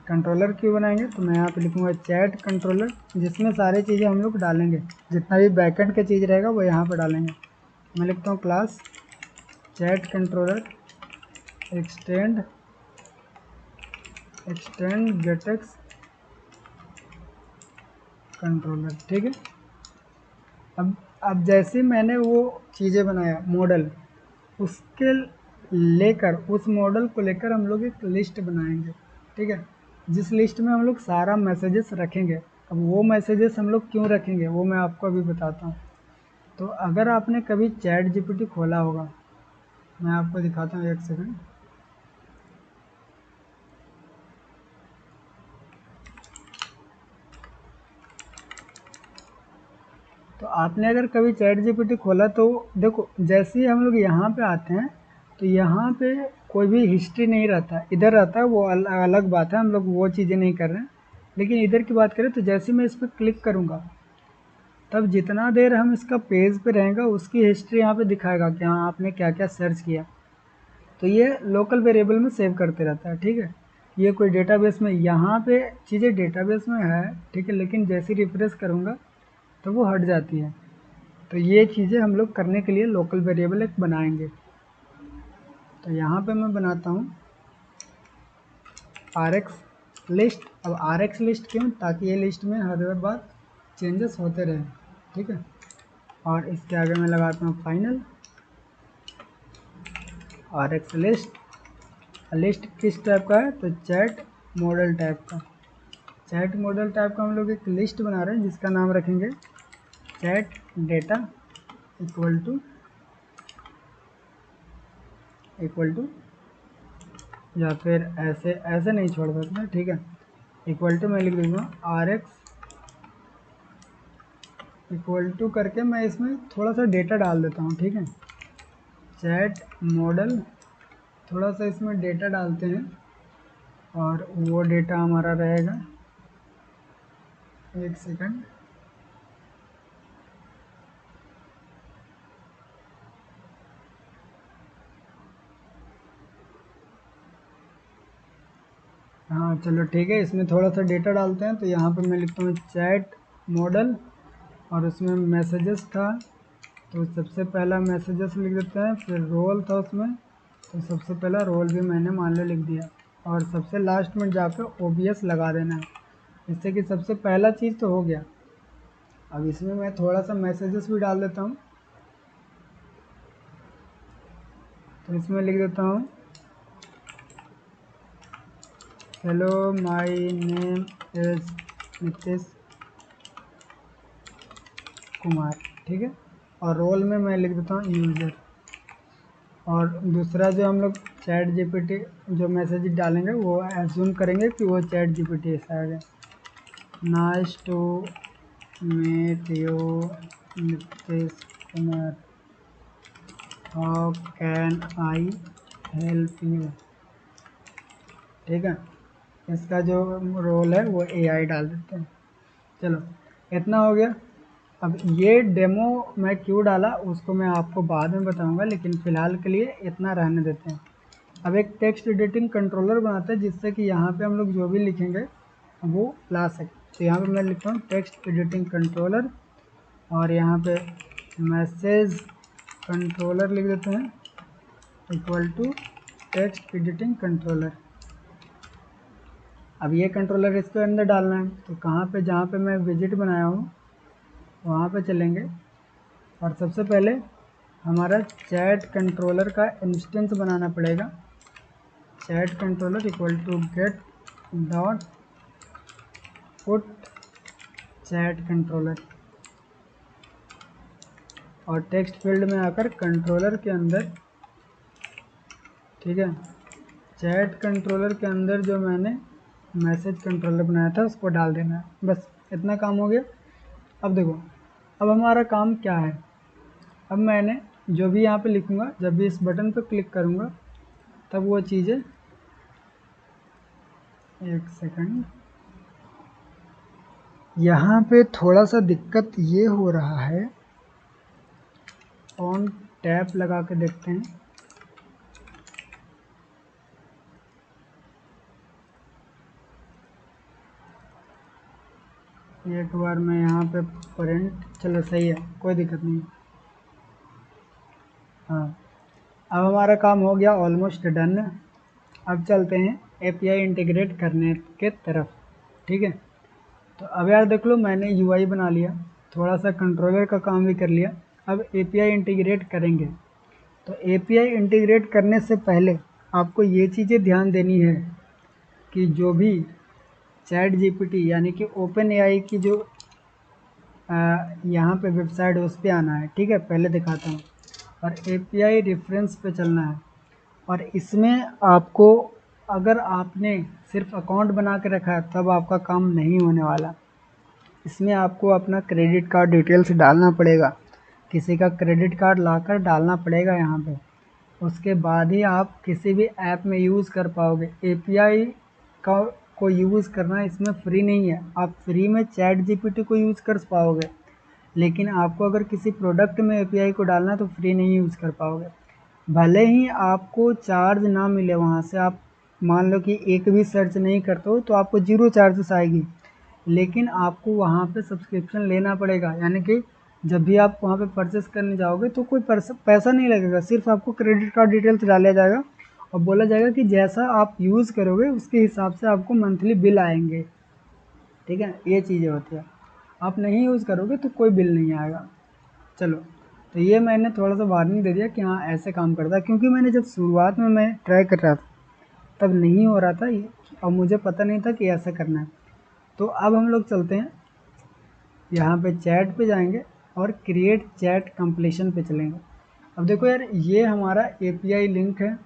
Speaker 1: कंट्रोलर क्यों बनाएंगे, तो मैं यहाँ पे लिखूंगा चैट कंट्रोलर, जिसमें सारी चीज़ें हम लोग डालेंगे। जितना भी बैकएंड का चीज़ रहेगा वो यहाँ पे डालेंगे। मैं लिखता हूँ class chat controller extend GetX controller. ठीक है। अब जैसे मैंने वो चीज़ें बनाया मॉडल, उसके लेकर उस मॉडल को लेकर हम लोग एक लिस्ट बनाएंगे। ठीक है, जिस लिस्ट में हम लोग सारा मैसेजेस रखेंगे। अब वो मैसेजेस हम लोग क्यों रखेंगे वो मैं आपको अभी बताता हूँ। तो अगर आपने कभी चैट जीपीटी खोला होगा, मैं आपको दिखाता हूँ, एक सेकंड। तो आपने अगर कभी चैट जीपीटी खोला तो देखो, जैसे ही हम लोग यहाँ पे आते हैं तो यहाँ पे कोई भी हिस्ट्री नहीं रहता, इधर रहता है वो अलग बात है, हम लोग वो चीज़ें नहीं कर रहे हैं। लेकिन इधर की बात करें तो जैसे मैं इस पर क्लिक करूँगा तब जितना देर हम इसका पेज पे रहेगा उसकी हिस्ट्री यहाँ पे दिखाएगा कि हाँ आपने क्या क्या सर्च किया। तो ये लोकल वेरिएबल में सेव करते रहता है। ठीक है, ये कोई डेटाबेस में, यहाँ पे चीज़ें डेटाबेस में है, ठीक है, लेकिन जैसे रिफ्रेश करूँगा तो वो हट जाती है। तो ये चीज़ें हम लोग करने के लिए लोकल वेरिएबल एक बनाएंगे। तो यहाँ पे मैं बनाता हूँ RX लिस्ट। अब RX लिस्ट क्यों, ताकि ये लिस्ट में हर बार चेंजेस होते रहे। ठीक है, और इसके आगे मैं लगाता हूँ फाइनल RX लिस्ट। लिस्ट किस टाइप का है, तो चैट मॉडल टाइप का। चैट मॉडल टाइप का हम लोग एक लिस्ट बना रहे हैं जिसका नाम रखेंगे चैट डेटा इक्वल टू या फिर ऐसे ऐसे नहीं छोड़ सकते। ठीक है, इक्वल टू मैं लिख दूँगा RX इक्वल टू करके मैं इसमें थोड़ा सा डेटा डाल देता हूँ। ठीक है, चैट मॉडल, थोड़ा सा इसमें डेटा डालते हैं और वो डेटा हमारा रहेगा, एक सेकंड। हाँ चलो ठीक है, इसमें थोड़ा सा डेटा डालते हैं। तो यहाँ पे मैं लिखता हूँ चैट मॉडल और उसमें मैसेजेस था तो सबसे पहला मैसेजेस लिख देते हैं। फिर रोल था उसमें, तो सबसे पहला रोल भी मैंने मान लो लिख दिया। और सबसे लास्ट में जाकर OBS लगा देना है, इससे कि सबसे पहला चीज़ तो हो गया। अब इसमें मैं थोड़ा सा मैसेजेस भी डाल देता हूँ। तो इसमें लिख देता हूँ hello my name is Nitish Kumar. ठीक है, और रोल में मैं लिख देता हूँ यूज़र। और दूसरा जो हम लोग चैट जीपीटी जो मैसेज डालेंगे वो एज्यूम करेंगे कि वो चैट जीपीटी से आ गया। Nice to meet you Nitish Kumar, how can I help you. ठीक है, इसका जो रोल है वो एआई डाल देते हैं। चलो इतना हो गया। अब ये डेमो मैं क्यों डाला उसको मैं आपको बाद में बताऊंगा, लेकिन फ़िलहाल के लिए इतना रहने देते हैं। अब एक टेक्स्ट एडिटिंग कंट्रोलर बनाते हैं जिससे कि यहाँ पे हम लोग जो भी लिखेंगे वो ला सकें। तो यहाँ पे मैं लिखता हूँ टेक्स्ट एडिटिंग कंट्रोलर, और यहाँ पे मैसेज कंट्रोलर लिख देते हैं equal to text editing controller. अब ये कंट्रोलर इसके अंदर डालना है, तो कहाँ पे, जहाँ पे मैं विजिट बनाया हूँ वहाँ पे चलेंगे, और सबसे पहले हमारा चैट कंट्रोलर का इंस्टेंस बनाना पड़ेगा। Chat controller equal to get dot put chat controller, और टेक्स्ट फील्ड में आकर कंट्रोलर के अंदर, ठीक है, चैट कंट्रोलर के अंदर जो मैंने मैसेज कंट्रोलर बनाया था उसको डाल देना है। बस इतना काम हो गया। अब देखो, अब हमारा काम क्या है। अब मैंने जो भी यहाँ पे लिखूँगा, जब भी इस बटन पर क्लिक करूँगा तब वो चीज़ें, एक सेकंड, यहाँ पे थोड़ा सा दिक्कत ये हो रहा है, ऑन टैप लगा के देखते हैं। एक बार मैं यहाँ पे प्रिंट, चलो सही है, कोई दिक्कत नहीं। हाँ, अब हमारा काम हो गया ऑलमोस्ट डन। अब चलते हैं एपीआई इंटीग्रेट करने के तरफ। ठीक है, तो अब यार देख लो, मैंने यूआई बना लिया, थोड़ा सा कंट्रोलर का काम भी कर लिया। अब एपीआई इंटीग्रेट करेंगे, तो एपीआई इंटीग्रेट करने से पहले आपको ये चीज़ें ध्यान देनी है कि जो भी चैट जीपीटी यानी कि ओपन एआई की जो यहाँ पे वेबसाइट है उस पर आना है। ठीक है, पहले दिखाता हूँ, और एपीआई रेफरेंस पे चलना है। और इसमें आपको, अगर आपने सिर्फ अकाउंट बना के रखा है तब आपका काम नहीं होने वाला। इसमें आपको अपना क्रेडिट कार्ड डिटेल्स डालना पड़ेगा, किसी का क्रेडिट कार्ड लाकर डालना पड़ेगा यहाँ पे, उसके बाद ही आप किसी भी ऐप में यूज़ कर पाओगे। एपीआई का को यूज़ करना इसमें फ्री नहीं है, आप फ्री में चैट जीपीटी को यूज़ कर पाओगे, लेकिन आपको अगर किसी प्रोडक्ट में एपीआई को डालना है तो फ्री नहीं यूज़ कर पाओगे। भले ही आपको चार्ज ना मिले वहाँ से, आप मान लो कि एक भी सर्च नहीं करते हो तो आपको 0 चार्जेस आएगी, लेकिन आपको वहाँ पे सब्सक्रिप्शन लेना पड़ेगा। यानी कि जब भी आप वहाँ पे परचेस करने जाओगे तो कोई पैसा नहीं लगेगा, सिर्फ आपको क्रेडिट कार्ड डिटेल्स डाला जाएगा और बोला जाएगा कि जैसा आप यूज़ करोगे उसके हिसाब से आपको मंथली बिल आएंगे। ठीक है, ये चीज़ें होती है, आप नहीं यूज़ करोगे तो कोई बिल नहीं आएगा। चलो, तो ये मैंने थोड़ा सा वार्निंग दे दिया कि हाँ ऐसे काम करता है, क्योंकि मैंने जब शुरुआत में मैं ट्राई कर रहा था तब नहीं हो रहा था और मुझे पता नहीं था कि ऐसा करना है। तो अब हम लोग चलते हैं, यहाँ पे चैट पे जाएंगे और क्रिएट चैट कंप्लीशन पे चलेंगे। अब देखो यार, ये हमारा एपीआई लिंक है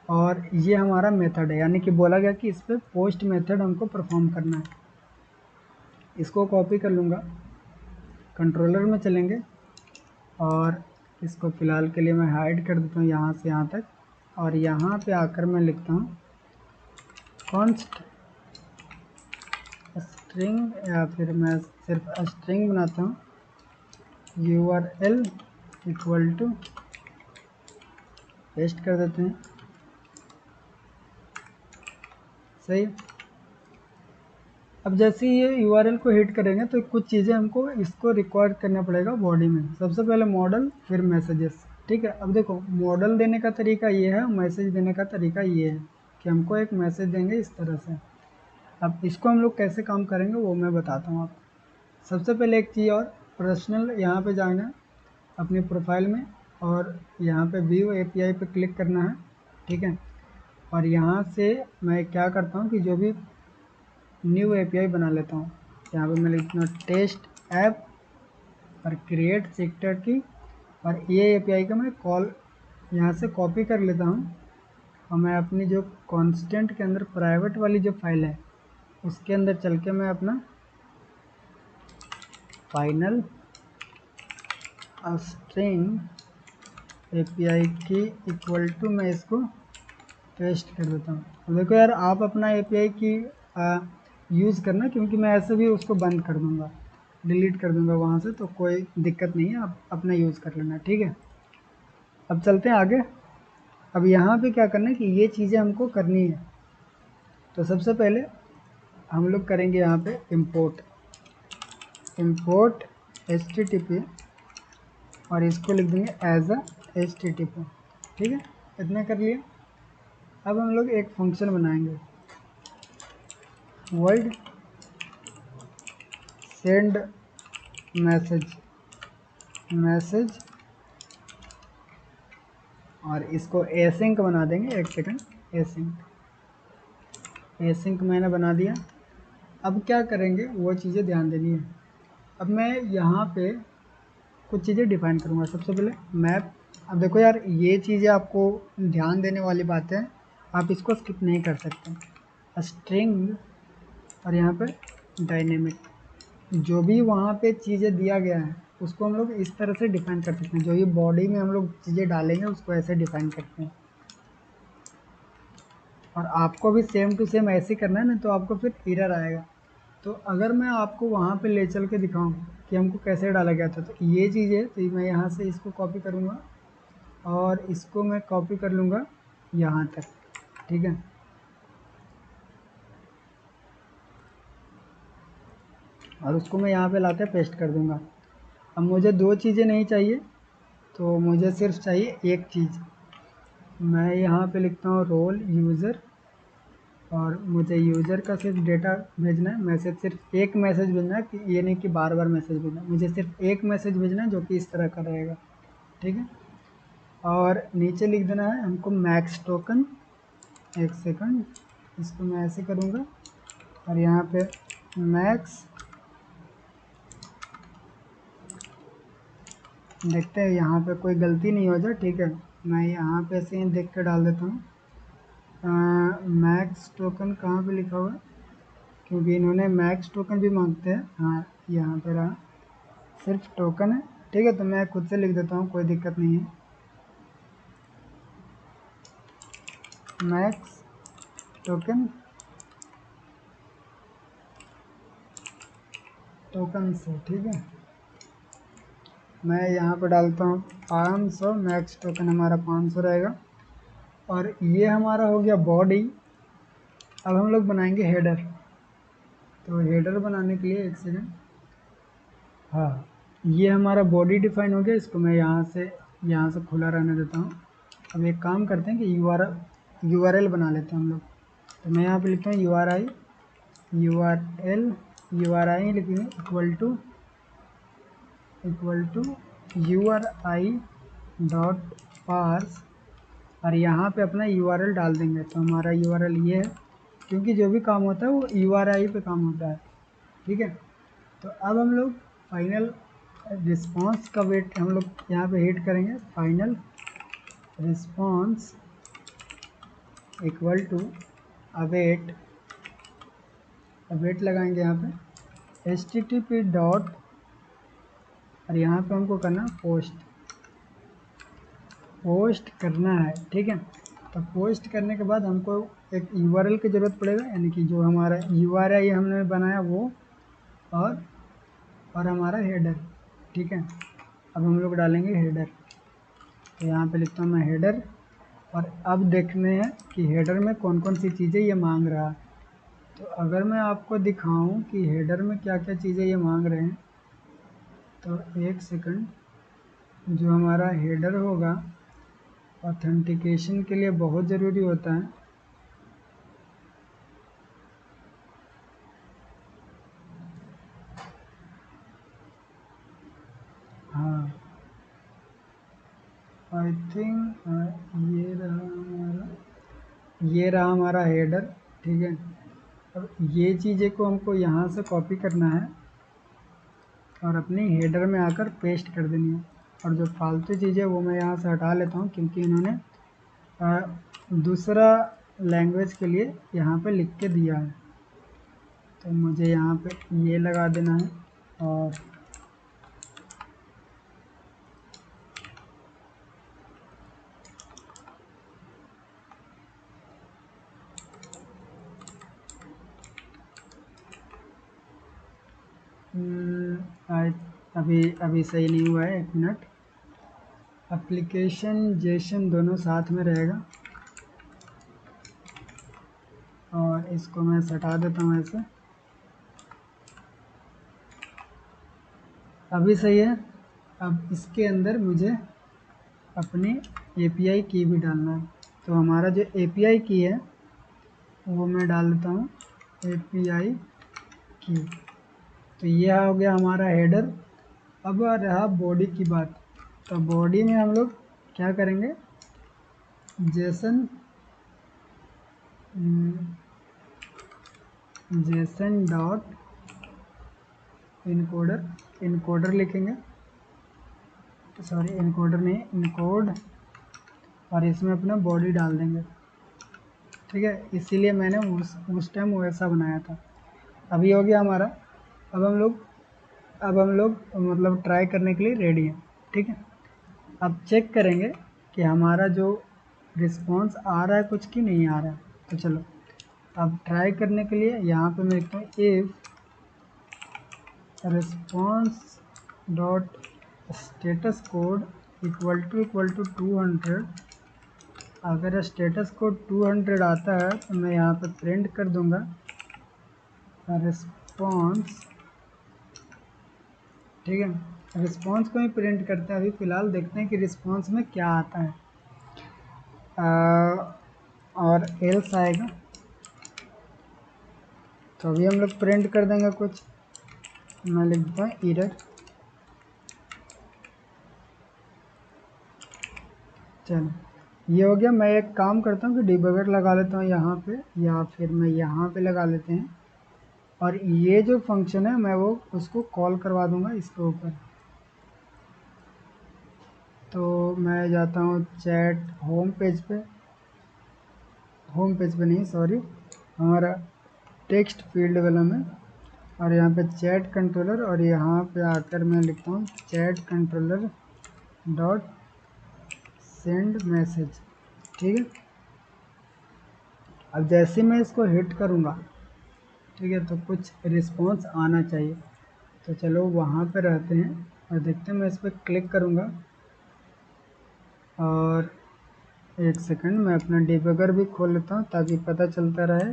Speaker 1: और ये हमारा मेथड है, यानी कि बोला गया कि इस पर पोस्ट मेथड हमको परफॉर्म करना है। इसको कॉपी कर लूँगा, कंट्रोलर में चलेंगे और इसको फ़िलहाल के लिए मैं हाइड कर देता हूँ यहाँ से यहाँ तक, और यहाँ पे आकर मैं लिखता हूँ कॉन्स्ट स्ट्रिंग, या फिर मैं सिर्फ स्ट्रिंग बनाता हूँ, URL इक्वल टू, पेस्ट कर देते हैं। सही, अब जैसे ही ये URL को हिट करेंगे तो कुछ चीज़ें हमको इसको रिकॉर्ड करना पड़ेगा बॉडी में। सबसे पहले मॉडल, फिर मैसेजेस। ठीक है, अब देखो मॉडल देने का तरीका ये है, मैसेज देने का तरीका ये है कि हमको एक मैसेज देंगे इस तरह से। अब इसको हम लोग कैसे काम करेंगे वो मैं बताता हूँ आपको। सबसे पहले एक चीज़ और, पर्सनल यहाँ पे जाना है अपनी प्रोफाइल में, और यहाँ पे व्यू एपीआई पे क्लिक करना है। ठीक है, और यहाँ से मैं क्या करता हूँ कि जो भी न्यू एपीआई बना लेता हूँ। यहाँ पे मैं लिखता हूँ टेस्ट ऐप और क्रिएट सेक्टर की, और ये एपीआई का मैं कॉल यहाँ से कॉपी कर लेता हूँ और मैं अपनी जो कांस्टेंट के अंदर प्राइवेट वाली जो फाइल है उसके अंदर चल के मैं अपना फाइनल स्ट्रिंग API की इक्वल टू मैं इसको पेस्ट कर देता हूँ। तो देखो यार, आप अपना API की यूज़ करना, क्योंकि मैं ऐसे भी उसको बंद कर दूँगा, डिलीट कर दूँगा वहाँ से, तो कोई दिक्कत नहीं है, आप अपना यूज़ कर लेना, ठीक है। अब चलते हैं आगे। अब यहाँ पे क्या करना है कि ये चीज़ें हमको करनी है। तो सबसे पहले हम लोग करेंगे यहाँ पे इंपोर्ट HTTP और इसको लिख देंगे एज अ HTTP, ठीक है। इतना कर लिया। अब हम लोग एक फंक्शन बनाएंगे, वर्ड सेंड मैसेज और इसको एसिंक बना देंगे। एक सेकंड, एसिंक मैंने बना दिया। अब क्या करेंगे वो चीज़ें ध्यान देनी है। अब मैं यहाँ पे कुछ चीज़ें डिफाइन करूँगा। सबसे पहले मैप। अब देखो यार, ये चीज़ें आपको ध्यान देने वाली बातें हैं, आप इसको स्किप नहीं कर सकते। स्ट्रिंग और यहाँ पे डायनेमिक, जो भी वहाँ पे चीज़ें दिया गया है उसको हम लोग इस तरह से डिफाइन कर सकते हैं। जो ये बॉडी में हम लोग चीज़ें डालेंगे उसको ऐसे डिफाइन करते हैं। और आपको भी सेम टू सेम ऐसे करना है ना, तो आपको फिर एरर आएगा। तो अगर मैं आपको वहाँ पे ले चल के दिखाऊँ कि हमको कैसे डाला गया था, तो ये चीज़ है, तो मैं यहाँ से इसको कॉपी करूँगा और इसको मैं कॉपी कर लूँगा यहाँ तक, ठीक है। और उसको मैं यहाँ पे लाके पेस्ट कर दूँगा। अब मुझे दो चीज़ें नहीं चाहिए, तो मुझे सिर्फ चाहिए एक चीज़। मैं यहाँ पे लिखता हूँ रोल यूज़र, और मुझे यूज़र का सिर्फ डेटा भेजना है। मैसेज सिर्फ एक मैसेज भेजना है, कि ये नहीं कि बार बार मैसेज भेजना है। मुझे सिर्फ एक मैसेज भेजना है जो कि इस तरह का रहेगा, ठीक है। और नीचे लिख देना है हमको मैक्स टोकन। एक सेकंड, इसको मैं ऐसे करूँगा और यहाँ पे मैक्स, देखते हैं यहाँ पे कोई गलती नहीं हो जाए, ठीक है। मैं यहाँ पे ऐसे ही देख के डाल देता हूँ। मैक्स टोकन कहाँ पे लिखा हुआ है, क्योंकि इन्होंने मैक्स टोकन भी मांगते हैं। हाँ, यहाँ पे रहा, सिर्फ टोकन है, ठीक है। तो मैं खुद से लिख देता हूँ, कोई दिक्कत नहीं है। मैक्स टोकन से, ठीक है। मैं यहाँ पे डालता हूँ 500, मैक्स टोकन हमारा 500 रहेगा। और ये हमारा हो गया बॉडी। अब हम लोग बनाएंगे हेडर। तो हेडर बनाने के लिए एक सेकंड, हाँ, ये हमारा बॉडी डिफाइन हो गया। इसको मैं यहाँ से खुला रहने देता हूँ। अब एक काम करते हैं कि URL बना लेते हैं हम लोग। तो मैं यहाँ पे लिखता हूँ URI लिखेंगे equal to URI dot parse, और यहाँ पे अपना URL डाल देंगे। तो हमारा URL ये है, क्योंकि जो भी काम होता है वो URI पे काम होता है, ठीक है। तो अब हम लोग फाइनल रिस्पांस का वेट हम लोग यहाँ पे हिट करेंगे। Final response equal to await लगाएंगे यहाँ पे HTTP डॉट, और यहाँ पे हमको करना पोस्ट करना है, ठीक है। तो पोस्ट करने के बाद हमको एक URL की ज़रूरत पड़ेगा, यानी कि जो हमारा URI हमने बनाया वो, और हमारा हेडर, ठीक है। अब हम लोग डालेंगे हेडर। तो यहाँ पे लिखता हूँ मैं हेडर, और अब देखने हैं कि हेडर में कौन कौन सी चीज़ें ये मांग रहा है। तो अगर मैं आपको दिखाऊं कि हेडर में क्या क्या चीज़ें ये मांग रहे हैं, तो एक सेकंड, जो हमारा हेडर होगा ऑथेंटिकेशन के लिए बहुत ज़रूरी होता है। हाँ, आई थिंक ये रहा हमारा हेडर, ठीक है। अब ये चीज़ें को हमको यहाँ से कॉपी करना है और अपनी हेडर में आकर पेस्ट कर देनी है। और जो फालतू चीज़ें वो मैं यहाँ से हटा लेता हूँ, क्योंकि इन्होंने दूसरा लैंग्वेज के लिए यहाँ पे लिख के दिया है, तो मुझे यहाँ पे ये लगा देना है। और अभी सही नहीं हुआ है, 1 मिनट। एप्लीकेशन जेसन दोनों साथ में रहेगा, और इसको मैं हटा देता हूँ ऐसे। अभी सही है। अब इसके अंदर मुझे अपनी API की भी डालना है, तो हमारा जो API की है वो मैं डाल देता हूँ API की। तो यह हो गया हमारा हेडर। अब रहा बॉडी की बात, तो बॉडी में हम लोग क्या करेंगे, जेसन डॉट इनकोडर लिखेंगे, सॉरी इनकोडर नहीं, इनकोड, और इसमें अपना बॉडी डाल देंगे। ठीक है, इसीलिए मैंने उस टाइम वैसा बनाया था। अभी हो गया हमारा। अब हम लोग मतलब ट्राई करने के लिए रेडी हैं। ठीक है, अब चेक करेंगे कि हमारा जो रिस्पॉन्स आ रहा है कुछ की नहीं आ रहा है। तो चलो अब ट्राई करने के लिए यहाँ पे मैं लिखता हूँ if response dot status code equal to 200। अगर स्टेटस कोड 200 आता है तो मैं यहाँ पे प्रिंट कर दूंगा रिस्पॉन्स। ठीक है, रिस्पॉन्स को ही प्रिंट करते हैं। अभी फ़िलहाल देखते हैं कि रिस्पॉन्स में क्या आता है। और एल्स आएगा, तो अभी हम लोग प्रिंट कर देंगे कुछ। मैं लिख देता हूँ एरर। चलो ये हो गया। मैं एक काम करता हूँ कि डिबगर लगा लेता हूँ यहाँ पे, या फिर मैं यहाँ पे लगा लेते हैं, और ये जो फंक्शन है मैं वो उसको कॉल करवा दूँगा इसके ऊपर। तो मैं जाता हूँ चैट होम पेज पे नहीं, सॉरी, हमारा टेक्स्ट फील्ड वाला में, और यहाँ पे चैट कंट्रोलर, और यहाँ पे आकर मैं लिखता हूँ chat controller dot send message. ठीक है, अब जैसे मैं इसको हिट करूँगा, ठीक है, तो कुछ रिस्पॉन्स आना चाहिए। तो चलो वहाँ पे रहते हैं और देखते हैं। मैं इस पर क्लिक करूँगा, और 1 सेकंड मैं अपना डिबगर भी खोल लेता हूँ ताकि पता चलता रहे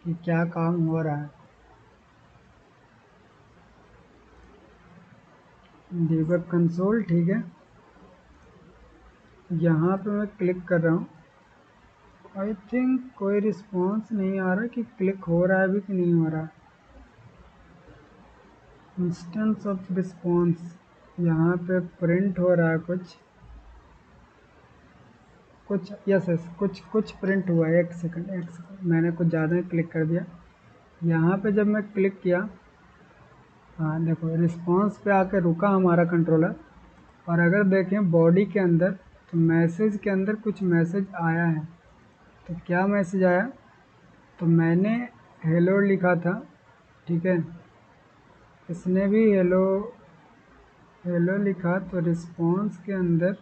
Speaker 1: कि क्या काम हो रहा है। डिबग कंसोल, ठीक है, यहाँ पे मैं क्लिक कर रहा हूँ। आई थिंक कोई रिस्पॉन्स नहीं आ रहा कि क्लिक हो रहा है भी कि नहीं हो रहा। इंस्टेंस ऑफ रिस्पॉन्स यहाँ पे प्रिंट हो रहा है कुछ यस कुछ प्रिंट हुआ है। 1 सेकंड, मैंने कुछ ज़्यादा ही क्लिक कर दिया। यहाँ पे जब मैं क्लिक किया, हाँ देखो रिस्पॉन्स पे आके रुका हमारा कंट्रोलर। और अगर देखें बॉडी के अंदर, तो मैसेज के अंदर कुछ मैसेज आया है। तो क्या मैसेज आया, तो मैंने हेलो लिखा था, ठीक है, इसने भी हेलो लिखा, तो रिस्पॉन्स के अंदर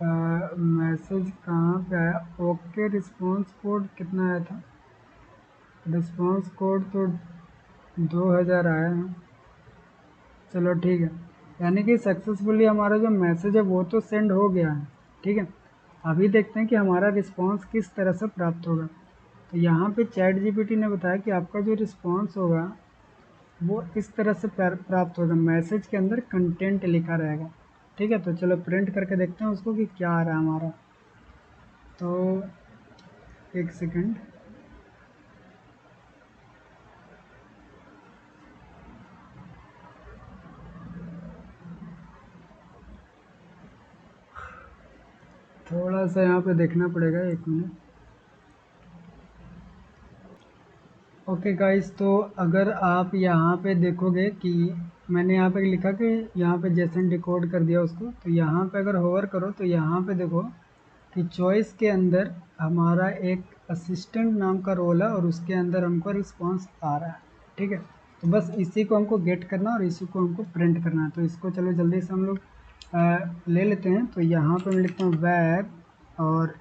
Speaker 1: मैसेज कहाँ पे आया, ओके रिस्पॉन्स कोड कितना आया था, रिस्पॉन्स कोड तो 2000 आया है। चलो ठीक है, यानी कि सक्सेसफुली हमारा जो मैसेज है वो तो सेंड हो गया है। ठीक है, अभी देखते हैं कि हमारा रिस्पॉन्स किस तरह से प्राप्त होगा। तो यहाँ पे चैट जीपीटी ने बताया कि आपका जो रिस्पॉन्स होगा वो इस तरह से प्राप्त होगा, मैसेज के अंदर कंटेंट लिखा रहेगा। ठीक है, तो चलो प्रिंट करके देखते हैं उसको कि क्या आ रहा है हमारा। तो 1 सेकंड, थोड़ा सा यहाँ पे देखना पड़ेगा, 1 मिनट। ओके गाइस, तो अगर आप यहाँ पे देखोगे कि मैंने यहाँ पे लिखा कि यहाँ पे जेसन डिकोड कर दिया उसको, तो यहाँ पे अगर होवर करो तो यहाँ पे देखो कि चॉइस के अंदर हमारा एक असिस्टेंट नाम का रोल है और उसके अंदर हमको रिस्पांस आ रहा है, ठीक है। तो बस इसी को हमको गेट करना और इसी को हमको प्रिंट करना है। तो इसको चलो जल्दी से हम लोग ले लेते हैं। तो यहाँ पे मैं लिखता हूँ वेब और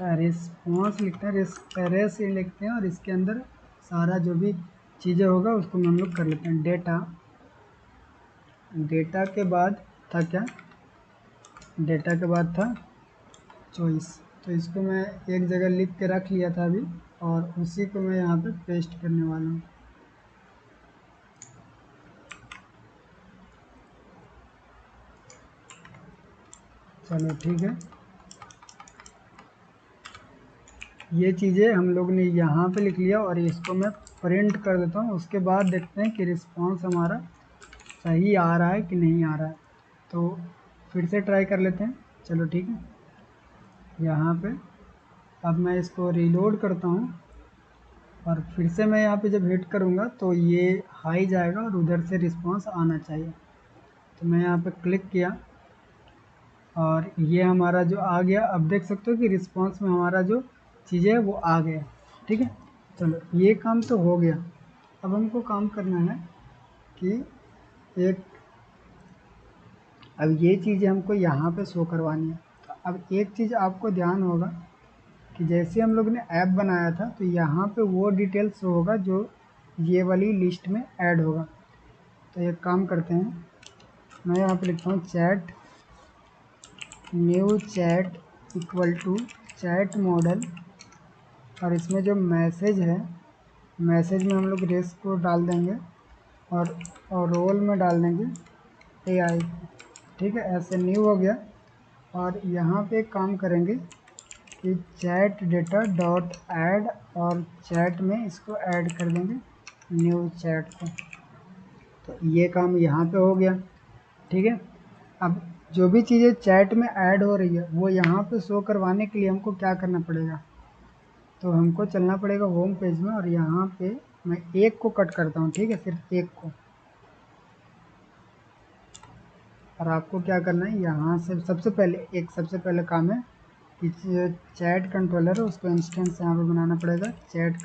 Speaker 1: रिस्पॉन्स लिखते हैं, रेस लिखते हैं और इसके अंदर सारा जो भी चीज़ें होगा उसको हम लोग कर लेते हैं। डेटा के बाद था क्या, डेटा के बाद था चॉइस। तो इसको मैं एक जगह लिख के रख लिया था अभी और उसी को मैं यहाँ पे पेस्ट करने वाला हूँ। चलो ठीक है, ये चीज़ें हम लोग ने यहाँ पे लिख लिया और इसको मैं प्रिंट कर देता हूँ। उसके बाद देखते हैं कि रिस्पांस हमारा सही आ रहा है कि नहीं आ रहा है। तो फिर से ट्राई कर लेते हैं। चलो ठीक है, यहाँ पे अब मैं इसको रीलोड करता हूँ और फिर से मैं यहाँ पे जब हिट करूँगा तो ये हाई जाएगा और उधर से रिस्पांस आना चाहिए। तो मैं यहाँ पे क्लिक किया और ये हमारा जो आ गया, अब देख सकते हो कि रिस्पांस में हमारा जो चीज़ें है वो आ गया, ठीक है। चलो ये काम तो हो गया। अब हमको काम करना है कि अब ये चीज़ें हमको यहाँ पे शो करवानी है। तो अब एक चीज़ आपको ध्यान होगा कि जैसे हम लोग ने ऐप बनाया था तो यहाँ पे वो डिटेल शो होगा जो ये वाली लिस्ट में ऐड होगा। तो एक काम करते हैं, मैं यहाँ पे लिखता हूँ chat new chat equal to chat model और इसमें जो मैसेज है, मैसेज में हम लोग रेस को डाल देंगे और रोल में डाल देंगे AI, ठीक है। ऐसे न्यू हो गया और यहाँ पे एक काम करेंगे कि चैट डेटा डॉट ऐड और चैट में इसको ऐड कर देंगे न्यू चैट को। तो ये काम यहाँ पे हो गया, ठीक है। अब जो भी चीज़ें चैट में ऐड हो रही है वो यहाँ पे शो करवाने के लिए हमको क्या करना पड़ेगा, तो हमको चलना पड़ेगा होम पेज में और यहाँ पे मैं एक को कट करता हूँ, ठीक है, सिर्फ एक को। और आपको क्या करना है, यहाँ से सबसे पहले काम है कि चैट कंट्रोलर है उसको इंस्टेंस यहाँ पे बनाना पड़ेगा। Chat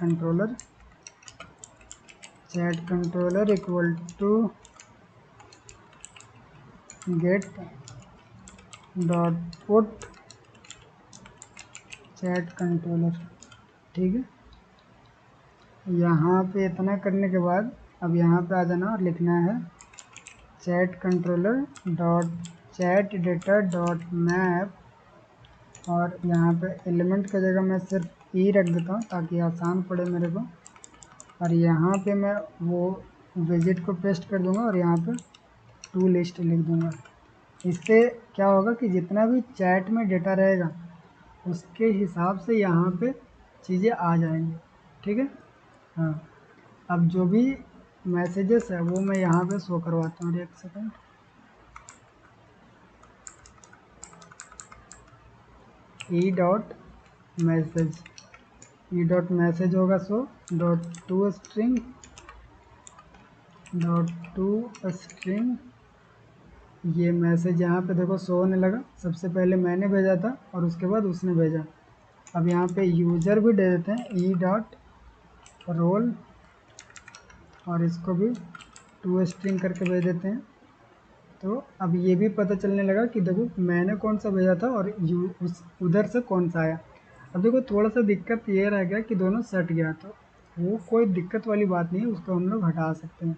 Speaker 1: controller equal to get dot put chat controller, ठीक है। यहाँ पे इतना करने के बाद अब यहाँ पे आ जाना और लिखना है chat controller dot chat data dot map और यहाँ पे एलिमेंट की जगह मैं सिर्फ ई रख देता हूँ ताकि आसान पड़े मेरे को। और यहाँ पे मैं वो विजिट को पेस्ट कर दूँगा और यहाँ पे टू लिस्ट लिख दूँगा। इससे क्या होगा कि जितना भी चैट में डेटा रहेगा उसके हिसाब से यहाँ पे चीज़ें आ जाएंगी, ठीक है। हाँ, अब जो भी मैसेजेस है वो मैं यहाँ पे शो करवाता हूँ। एक सेकंड, ई डॉट मैसेज होगा सो डॉट टू स्ट्रिंग ये मैसेज यहाँ पे देखो शो होने लगा। सबसे पहले मैंने भेजा था और उसके बाद उसने भेजा। अब यहाँ पे यूज़र भी दे देते हैं ई डॉट रोल और इसको भी टू स्ट्रिंग करके भेज देते हैं। तो अब ये भी पता चलने लगा कि देखो मैंने कौन सा भेजा था और उधर से कौन सा आया। अब देखो थोड़ा सा दिक्कत ये रह गया कि दोनों सट गया, तो वो कोई दिक्कत वाली बात नहीं है, उसको हम लोग हटा सकते हैं।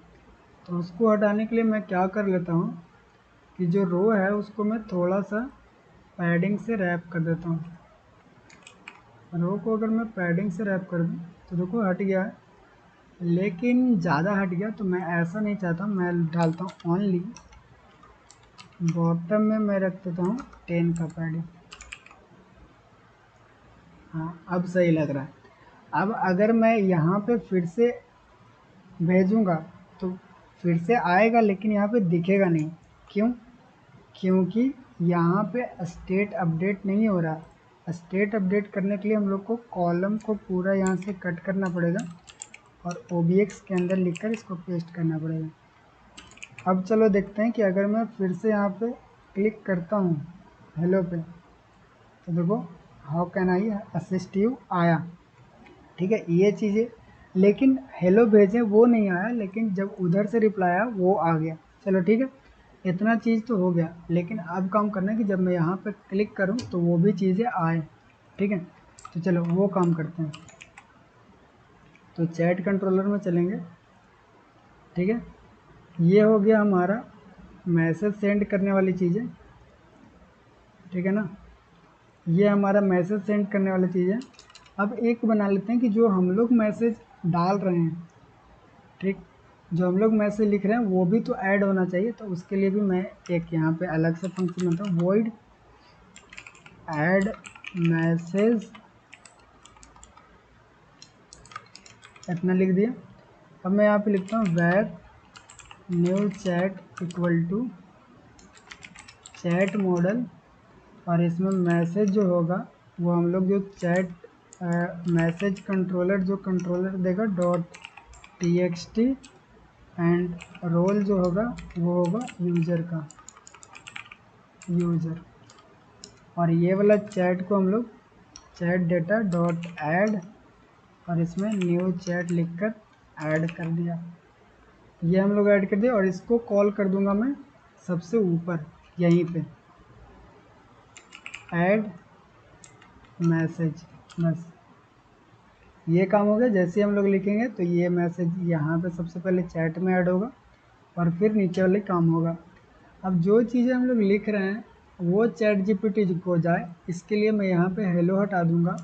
Speaker 1: तो उसको हटाने के लिए मैं क्या कर लेता हूँ कि जो रो है उसको मैं थोड़ा सा पैडिंग से रैप कर देता हूँ। रो को अगर मैं पैडिंग से रैप कर दूँ तो देखो हट गया है, लेकिन ज़्यादा हट गया। तो मैं ऐसा नहीं चाहता, मैं डालता हूँ ओनली बॉटम में मैं रख देता हूँ 10 का पैडिंग। हाँ अब सही लग रहा है। अब अगर मैं यहाँ पे फिर से भेजूँगा तो फिर से आएगा लेकिन यहाँ पे दिखेगा नहीं। क्यों? क्योंकि यहाँ पे स्टेट अपडेट नहीं हो रहा। स्टेट अपडेट करने के लिए हम लोग को कॉलम को पूरा यहाँ से कट करना पड़ेगा और OBX के अंदर लिखकर इसको पेस्ट करना पड़ेगा। अब चलो देखते हैं कि अगर मैं फिर से यहाँ पे क्लिक करता हूँ हेलो पे तो देखो how can I assist you आया, ठीक है ये चीज़ें। लेकिन हेलो भेजे वो नहीं आया, लेकिन जब उधर से रिप्लाई आया वो आ गया। चलो ठीक है, इतना चीज़ तो हो गया। लेकिन अब काम करना है कि जब मैं यहाँ पे क्लिक करूँ तो वो भी चीज़ें आए, ठीक है। तो चलो वो काम करते हैं। तो चैट कंट्रोलर में चलेंगे, ठीक है। ये हो गया हमारा मैसेज सेंड करने वाली चीज़ें, ठीक है ना। ये हमारा मैसेज सेंड करने वाली चीज़ है। अब एक बना लेते हैं कि जो हम लोग मैसेज डाल रहे हैं, ठीक, जो हम लोग मैसेज लिख रहे हैं वो भी तो ऐड होना चाहिए। तो उसके लिए भी मैं एक यहाँ पे अलग से फंक्शन बनाता हूँ, वॉइड ऐड मैसेज, इतना लिख दिया। अब मैं यहाँ पे लिखता हूँ web new chat equal to chat model, और इसमें मैसेज जो होगा वो हम लोग जो चैट मैसेज कंट्रोलर जो कंट्रोलर देगा डॉट txt, एंड रोल जो होगा वो होगा यूज़र का, यूज़र। और ये वाला चैट को हम लोग चैट डेटा डॉट ऐड, और इसमें न्यू चैट लिखकर ऐड कर दिया। ये हम लोग ऐड कर दिया, और इसको कॉल कर दूंगा मैं सबसे ऊपर यहीं पे ऐड मैसेज, बस ये काम हो गया। जैसे ही हम लोग लिखेंगे तो ये मैसेज यहाँ पे सबसे पहले चैट में ऐड होगा, और फिर नीचे वाले काम होगा। अब जो चीज़ें हम लोग लिख रहे हैं वो चैट जीपीटी को जाए, इसके लिए मैं यहाँ पे हेलो हटा दूँगा,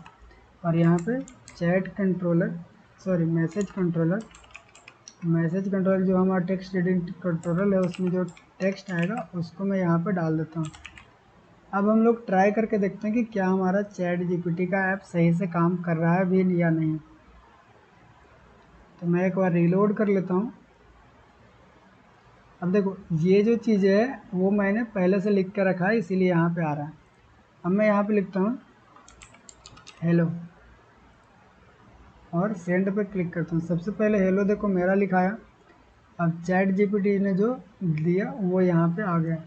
Speaker 1: और यहाँ पे chat controller, sorry message controller, message controller जो हमारा टेक्स्ट रीडिंग कंट्रोलर है उसमें जो टेक्स्ट आएगा उसको मैं यहाँ पे डाल देता हूँ। अब हम लोग ट्राई करके देखते हैं कि क्या हमारा चैट जीपीटी का ऐप सही से काम कर रहा है भी या नहीं। तो मैं एक बार रीलोड कर लेता हूँ। अब देखो ये जो चीज़ है वो मैंने पहले से लिख कर रखा है, इसीलिए यहाँ पे आ रहा है। अब मैं यहाँ पे लिखता हूँ हेलो, और सेंड पे क्लिक करता हूँ। सबसे पहले हेलो देखो मेरा लिखाया, अब चैट जीपीटी ने जो दिया वो यहाँ पे आ गया।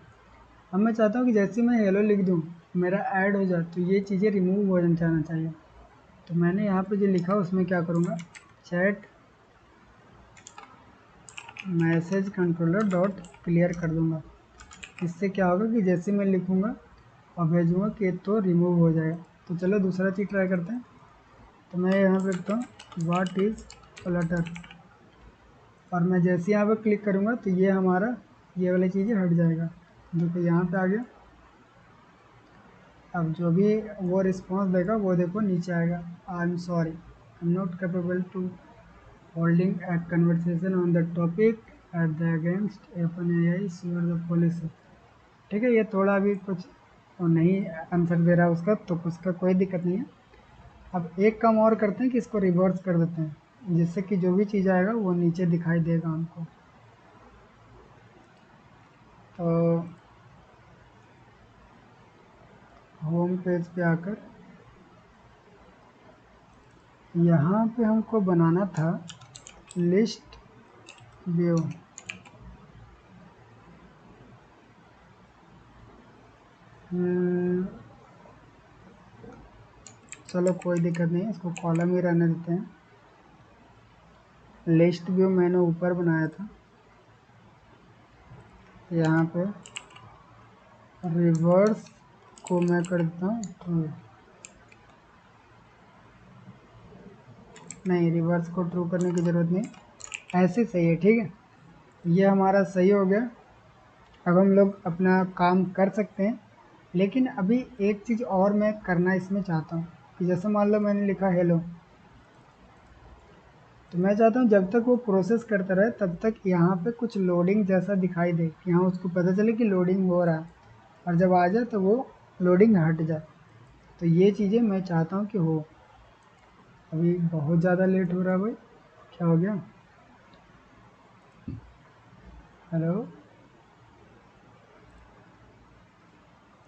Speaker 1: अब मैं चाहता हूँ कि जैसे मैं हेलो लिख दूँ मेरा ऐड हो जाए, तो ये चीज़ें रिमूव हो जाना चाहिए। तो मैंने यहाँ पे जो लिखा उसमें क्या करूँगा, chat message controller dot clear कर दूँगा। इससे क्या होगा कि जैसे मैं लिखूँगा और भेजूँगा कि तो रिमूव हो जाएगा। तो चलो दूसरा चीज़ ट्राई करते हैं। तो मैं यहाँ पे लिखता हूँ व्हाट इज़ फ्लटर, और मैं जैसे यहाँ पे क्लिक करूँगा तो ये हमारा ये वाली चीज़ें हट जाएगा। देखो यहाँ पे आ गया। अब जो भी वो रिस्पॉन्स देगा वो देखो नीचे आएगा, I am sorry, I am not capable to holding a conversation on the topic at the against OpenAI sure the policy। ठीक है, ये थोड़ा अभी कुछ नहीं आंसर दे रहा है उसका, तो उसका कोई दिक्कत नहीं है। अब एक काम और करते हैं कि इसको रिवर्स कर देते हैं, जिससे कि जो भी चीज़ आएगा वो नीचे दिखाई देगा हमको। तो होम पेज पे आकर यहाँ पे हमको बनाना था लिस्ट व्यू। चलो कोई दिक्कत नहीं है, इसको कॉलम ही रहने देते हैं। लिस्ट व्यू मैंने ऊपर बनाया था, यहाँ पे रिवर्स को मैं कर देता हूँ ट्रू, नहीं रिवर्स को ट्रू करने की ज़रूरत नहीं, ऐसे सही है, ठीक है। ये हमारा सही हो गया। अब हम लोग अपना काम कर सकते हैं। लेकिन अभी एक चीज़ और मैं करना इसमें चाहता हूँ कि जैसे मान लो मैंने लिखा हेलो, तो मैं चाहता हूँ जब तक वो प्रोसेस करता रहे तब तक यहाँ पे कुछ लोडिंग जैसा दिखाई दे, कि हाँ उसको पता चले कि लोडिंग हो रहा है, और जब आ जाए तो वो लोडिंग हट जाए। तो ये चीज़ें मैं चाहता हूँ कि हो। अभी बहुत ज़्यादा लेट हो रहा है भाई, क्या हो गया। हेलो,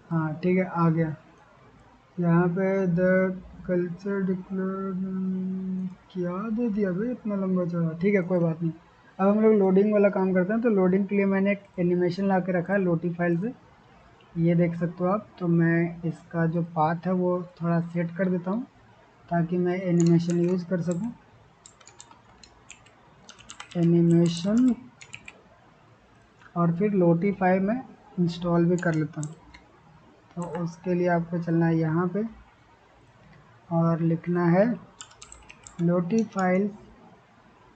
Speaker 1: हाँ ठीक है आ गया। यहाँ पे द कल्चर डिक्लेयर क्या दे दिया भाई इतना लंबा चौड़ा, ठीक है कोई बात नहीं। अब हम लोग लोडिंग वाला काम करते हैं। तो लोडिंग के लिए मैंने एक एनिमेशन ला के रखा है लोटी फाइल से, ये देख सकते हो आप। तो मैं इसका जो पाथ है वो थोड़ा सेट कर देता हूँ ताकि मैं एनिमेशन यूज़ कर सकूँ। एनिमेशन और फिर लोटीफाई में इंस्टॉल भी कर लेता हूँ। तो उसके लिए आपको चलना है यहाँ पे और लिखना है लोटीफाइल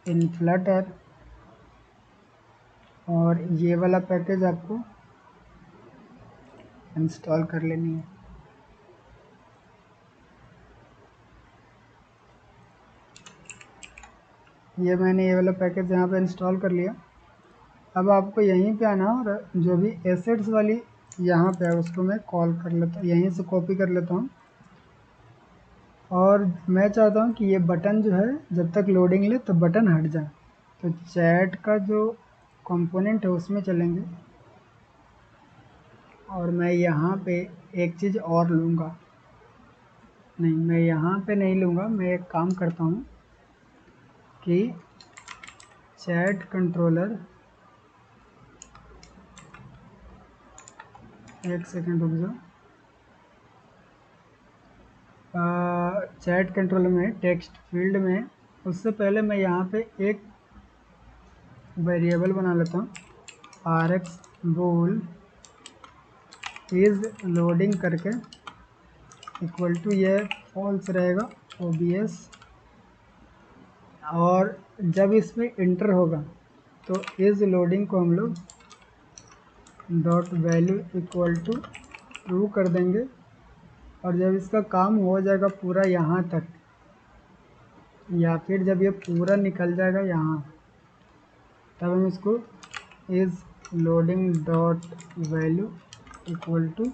Speaker 1: इन फ्लटर, और ये वाला पैकेज आपको इंस्टॉल कर लेनी है। ये वाला पैकेज यहाँ पे इंस्टॉल कर लिया। अब आपको यहीं पे आना और जो भी एसेट्स वाली यहाँ पे है उसको मैं कॉल कर लेता हूँ, यहीं से कॉपी कर लेता हूँ। और मैं चाहता हूँ कि ये बटन जो है जब तक लोडिंग ले तो बटन हट जाए। तो चैट का जो कंपोनेंट है उसमें चलेंगे और मैं यहाँ पे एक चीज़ और लूँगा। नहीं, मैं यहाँ पे नहीं लूँगा। मैं एक काम करता हूँ कि चैट कंट्रोलर, एक सेकंड रुक जाओ। चैट कंट्रोलर में टेक्स्ट फील्ड में उससे पहले मैं यहाँ पे एक वेरिएबल बना लेता हूँ, rx bool इज़ लोडिंग करके इक्वल टू, ये फॉल्स रहेगा obs, और जब इसमें इंटर होगा तो इज़ लोडिंग को हम लोग dot value equal to true कर देंगे। और जब इसका काम हो जाएगा पूरा यहाँ तक, या फिर जब ये पूरा निकल जाएगा यहाँ, तब हम इसको is loading dot value equal to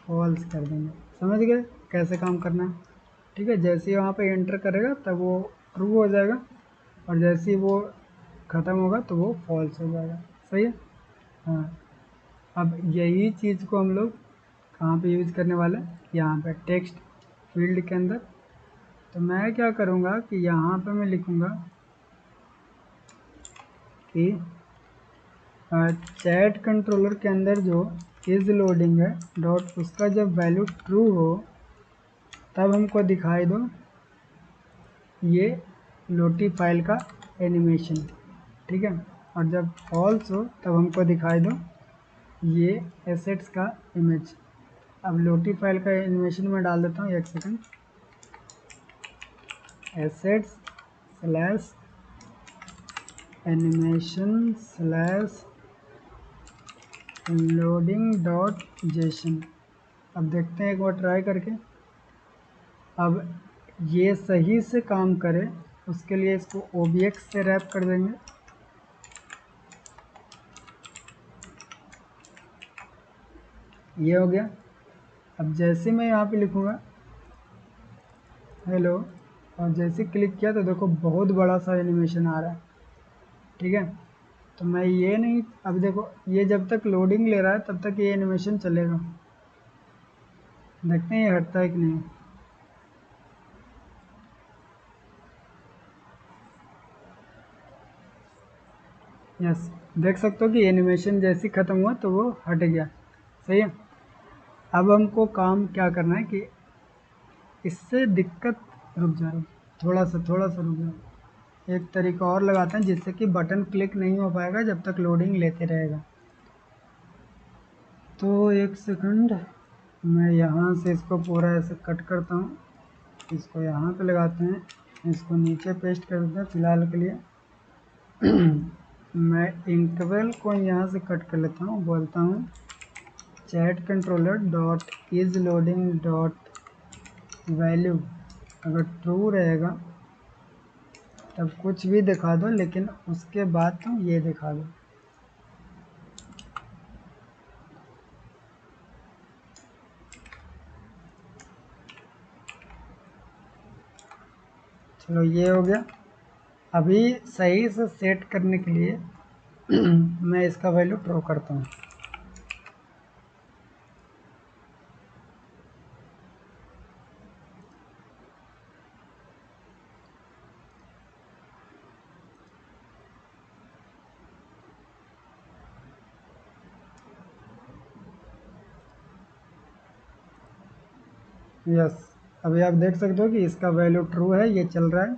Speaker 1: false कर देंगे। समझ गए कैसे काम करना है? ठीक है, जैसे ही वहाँ पे एंटर करेगा तब वो ट्रू हो जाएगा, और जैसे ही वो ख़त्म होगा तो वो फॉल्स हो जाएगा। सही है? हाँ। अब यही चीज़ को हम लोग कहाँ पे यूज़ करने वाले हैं? यहाँ पे टेक्स्ट फील्ड के अंदर। तो मैं क्या करूँगा कि यहाँ पे मैं लिखूँगा कि चैट कंट्रोलर के अंदर जो इज़ लोडिंग है डॉट, उसका जब वैल्यू ट्रू हो तब हमको दिखाई दो ये लोटी फाइल का एनिमेशन। ठीक है, और जब फॉल्स हो तब हमको दिखाई दो ये एसेट्स का इमेज। अब लोटी फाइल का एनिमेशन में डाल देता हूँ, एक second. Assets slash animation slash loading dot JSON. अब देखते हैं एक बार ट्राई करके। अब ये सही से काम करे उसके लिए इसको OBX से रैप कर देंगे। ये हो गया। अब जैसे मैं यहाँ पे लिखूँगा हेलो, और जैसे क्लिक किया तो देखो बहुत बड़ा सा एनिमेशन आ रहा है। ठीक है, तो मैं ये नहीं, अब देखो ये जब तक लोडिंग ले रहा है तब तक ये एनिमेशन चलेगा। देखते हैं ये हटता है कि नहीं। यस, देख सकते हो कि एनिमेशन जैसे ख़त्म हुआ तो वो हट गया। सही है। अब हमको काम क्या करना है कि इससे दिक्कत, रुक जा, थोड़ा सा रुक जाओ। एक तरीका और लगाते हैं जिससे कि बटन क्लिक नहीं हो पाएगा जब तक लोडिंग लेते रहेगा। तो एक सेकंड, मैं यहाँ से इसको पूरा ऐसे कट करता हूँ, इसको यहाँ पे लगाते हैं, इसको नीचे पेस्ट कर देते हैं फ़िलहाल के लिए। मैं इंकवेल को यहाँ से कट कर लेता हूँ, बोलता हूँ chat controller dot is loading dot value अगर ट्रू रहेगा तब कुछ भी दिखा दो, लेकिन उसके बाद तुम ये दिखा दो। चलो ये हो गया। अभी सही से सेट करने के लिए मैं इसका वैल्यू ट्रू करता हूँ। यस, अभी आप देख सकते हो कि इसका वैल्यू ट्रू है, ये चल रहा है।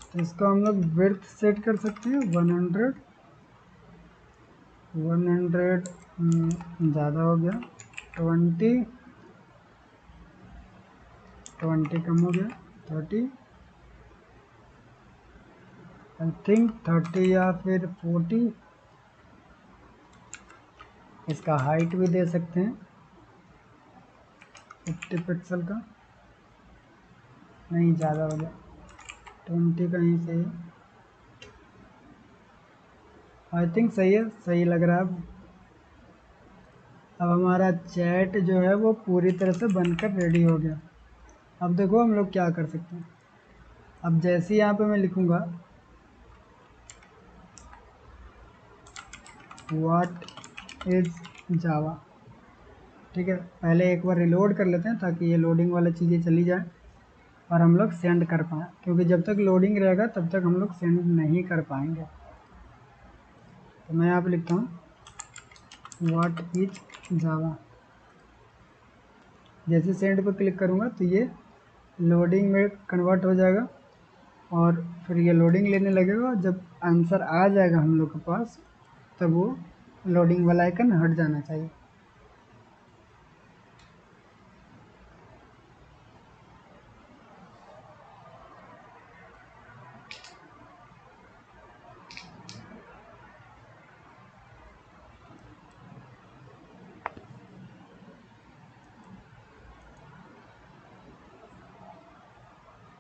Speaker 1: तो इसको हम लोग विड्थ सेट कर सकते हैं 100 ज़्यादा हो गया, 20 कम हो गया, 30 आई थिंक 30 या फिर 40। इसका हाइट भी दे सकते हैं 50 पिक्सल का, नहीं ज़्यादा हो गया, 20 कहीं से, आई थिंक सही है, सही लग रहा है। अब हमारा चैट जो है वो पूरी तरह से बनकर रेडी हो गया। अब देखो हम लोग क्या कर सकते हैं। अब जैसे यहाँ पे मैं लिखूँगा व्हाट इज जावा, ठीक है, पहले एक बार रिलोड कर लेते हैं ताकि ये लोडिंग वाला चीज़ें चली जाए और हम लोग सेंड कर पाएँ, क्योंकि जब तक लोडिंग रहेगा तब तक हम लोग सेंड नहीं कर पाएंगे। तो मैं यहाँ पे लिखता हूँ व्हाट इज जावा। जैसे सेंड पर क्लिक करूँगा तो ये लोडिंग में कन्वर्ट हो जाएगा और फिर ये लोडिंग लेने लगेगा। जब आंसर आ जाएगा हम लोग के पास तब वो लोडिंग वाला आइकन हट जाना चाहिए।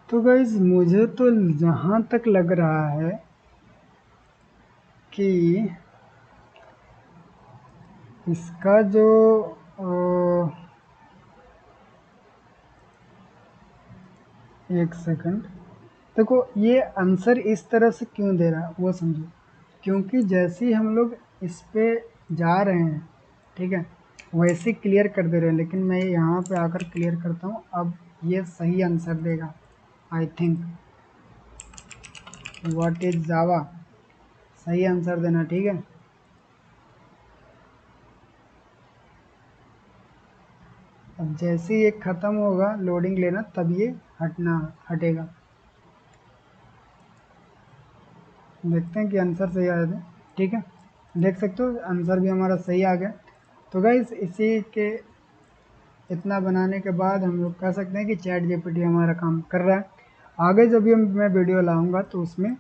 Speaker 1: तो गाइज मुझे तो जहाँ तक लग रहा है कि इसका जो एक सेकंड, देखो ये आंसर इस तरह से क्यों दे रहा है वो समझो। क्योंकि जैसे ही हम लोग इस पे जा रहे हैं, ठीक है, वैसे क्लियर कर दे रहे हैं, लेकिन मैं यहाँ पे आकर क्लियर करता हूँ। अब ये सही आंसर देगा I think. What is Java, सही आंसर देना, ठीक है। अब जैसे ही ये ख़त्म होगा लोडिंग लेना तब ये हटेगा। देखते हैं कि आंसर सही आया था, ठीक है, देख सकते हो आंसर भी हमारा सही आ गया। तो गाइस इसी के इतना बनाने के बाद हम लोग कह सकते हैं कि चैट जीपीटी हमारा काम कर रहा है। आगे जब भी मैं वीडियो लाऊंगा तो उसमें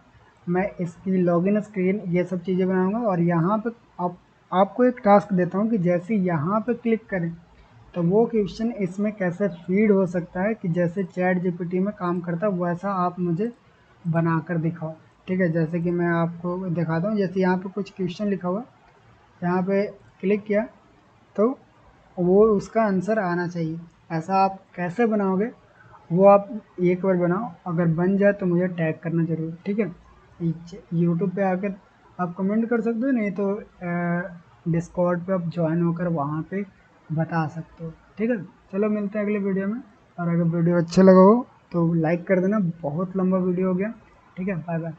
Speaker 1: मैं इसकी लॉगिन स्क्रीन ये सब चीज़ें बनाऊंगा और यहाँ पे आपको एक टास्क देता हूँ कि जैसे यहाँ पे क्लिक करें तो वो क्वेश्चन इसमें कैसे फीड हो सकता है कि जैसे चैट जीपीटी में काम करता है वैसा आप मुझे बनाकर दिखाओ, ठीक है। जैसे कि मैं आपको दिखाता हूँ, जैसे यहाँ पे कुछ क्वेश्चन लिखा हुआ, यहाँ पे क्लिक किया तो वो उसका आंसर आना चाहिए। ऐसा आप कैसे बनाओगे वो आप एक बार बनाओ, अगर बन जाए तो मुझे टैग करना ज़रूर, ठीक है। यूट्यूब पे आकर आप कमेंट कर सकते हो, नहीं तो डिस्कॉर्ड पे आप ज्वाइन होकर वहाँ पे बता सकते हो, ठीक है। चलो मिलते हैं अगले वीडियो में, और अगर वीडियो अच्छा लगा हो तो लाइक कर देना, बहुत लंबा वीडियो हो गया, ठीक है। Bye bye.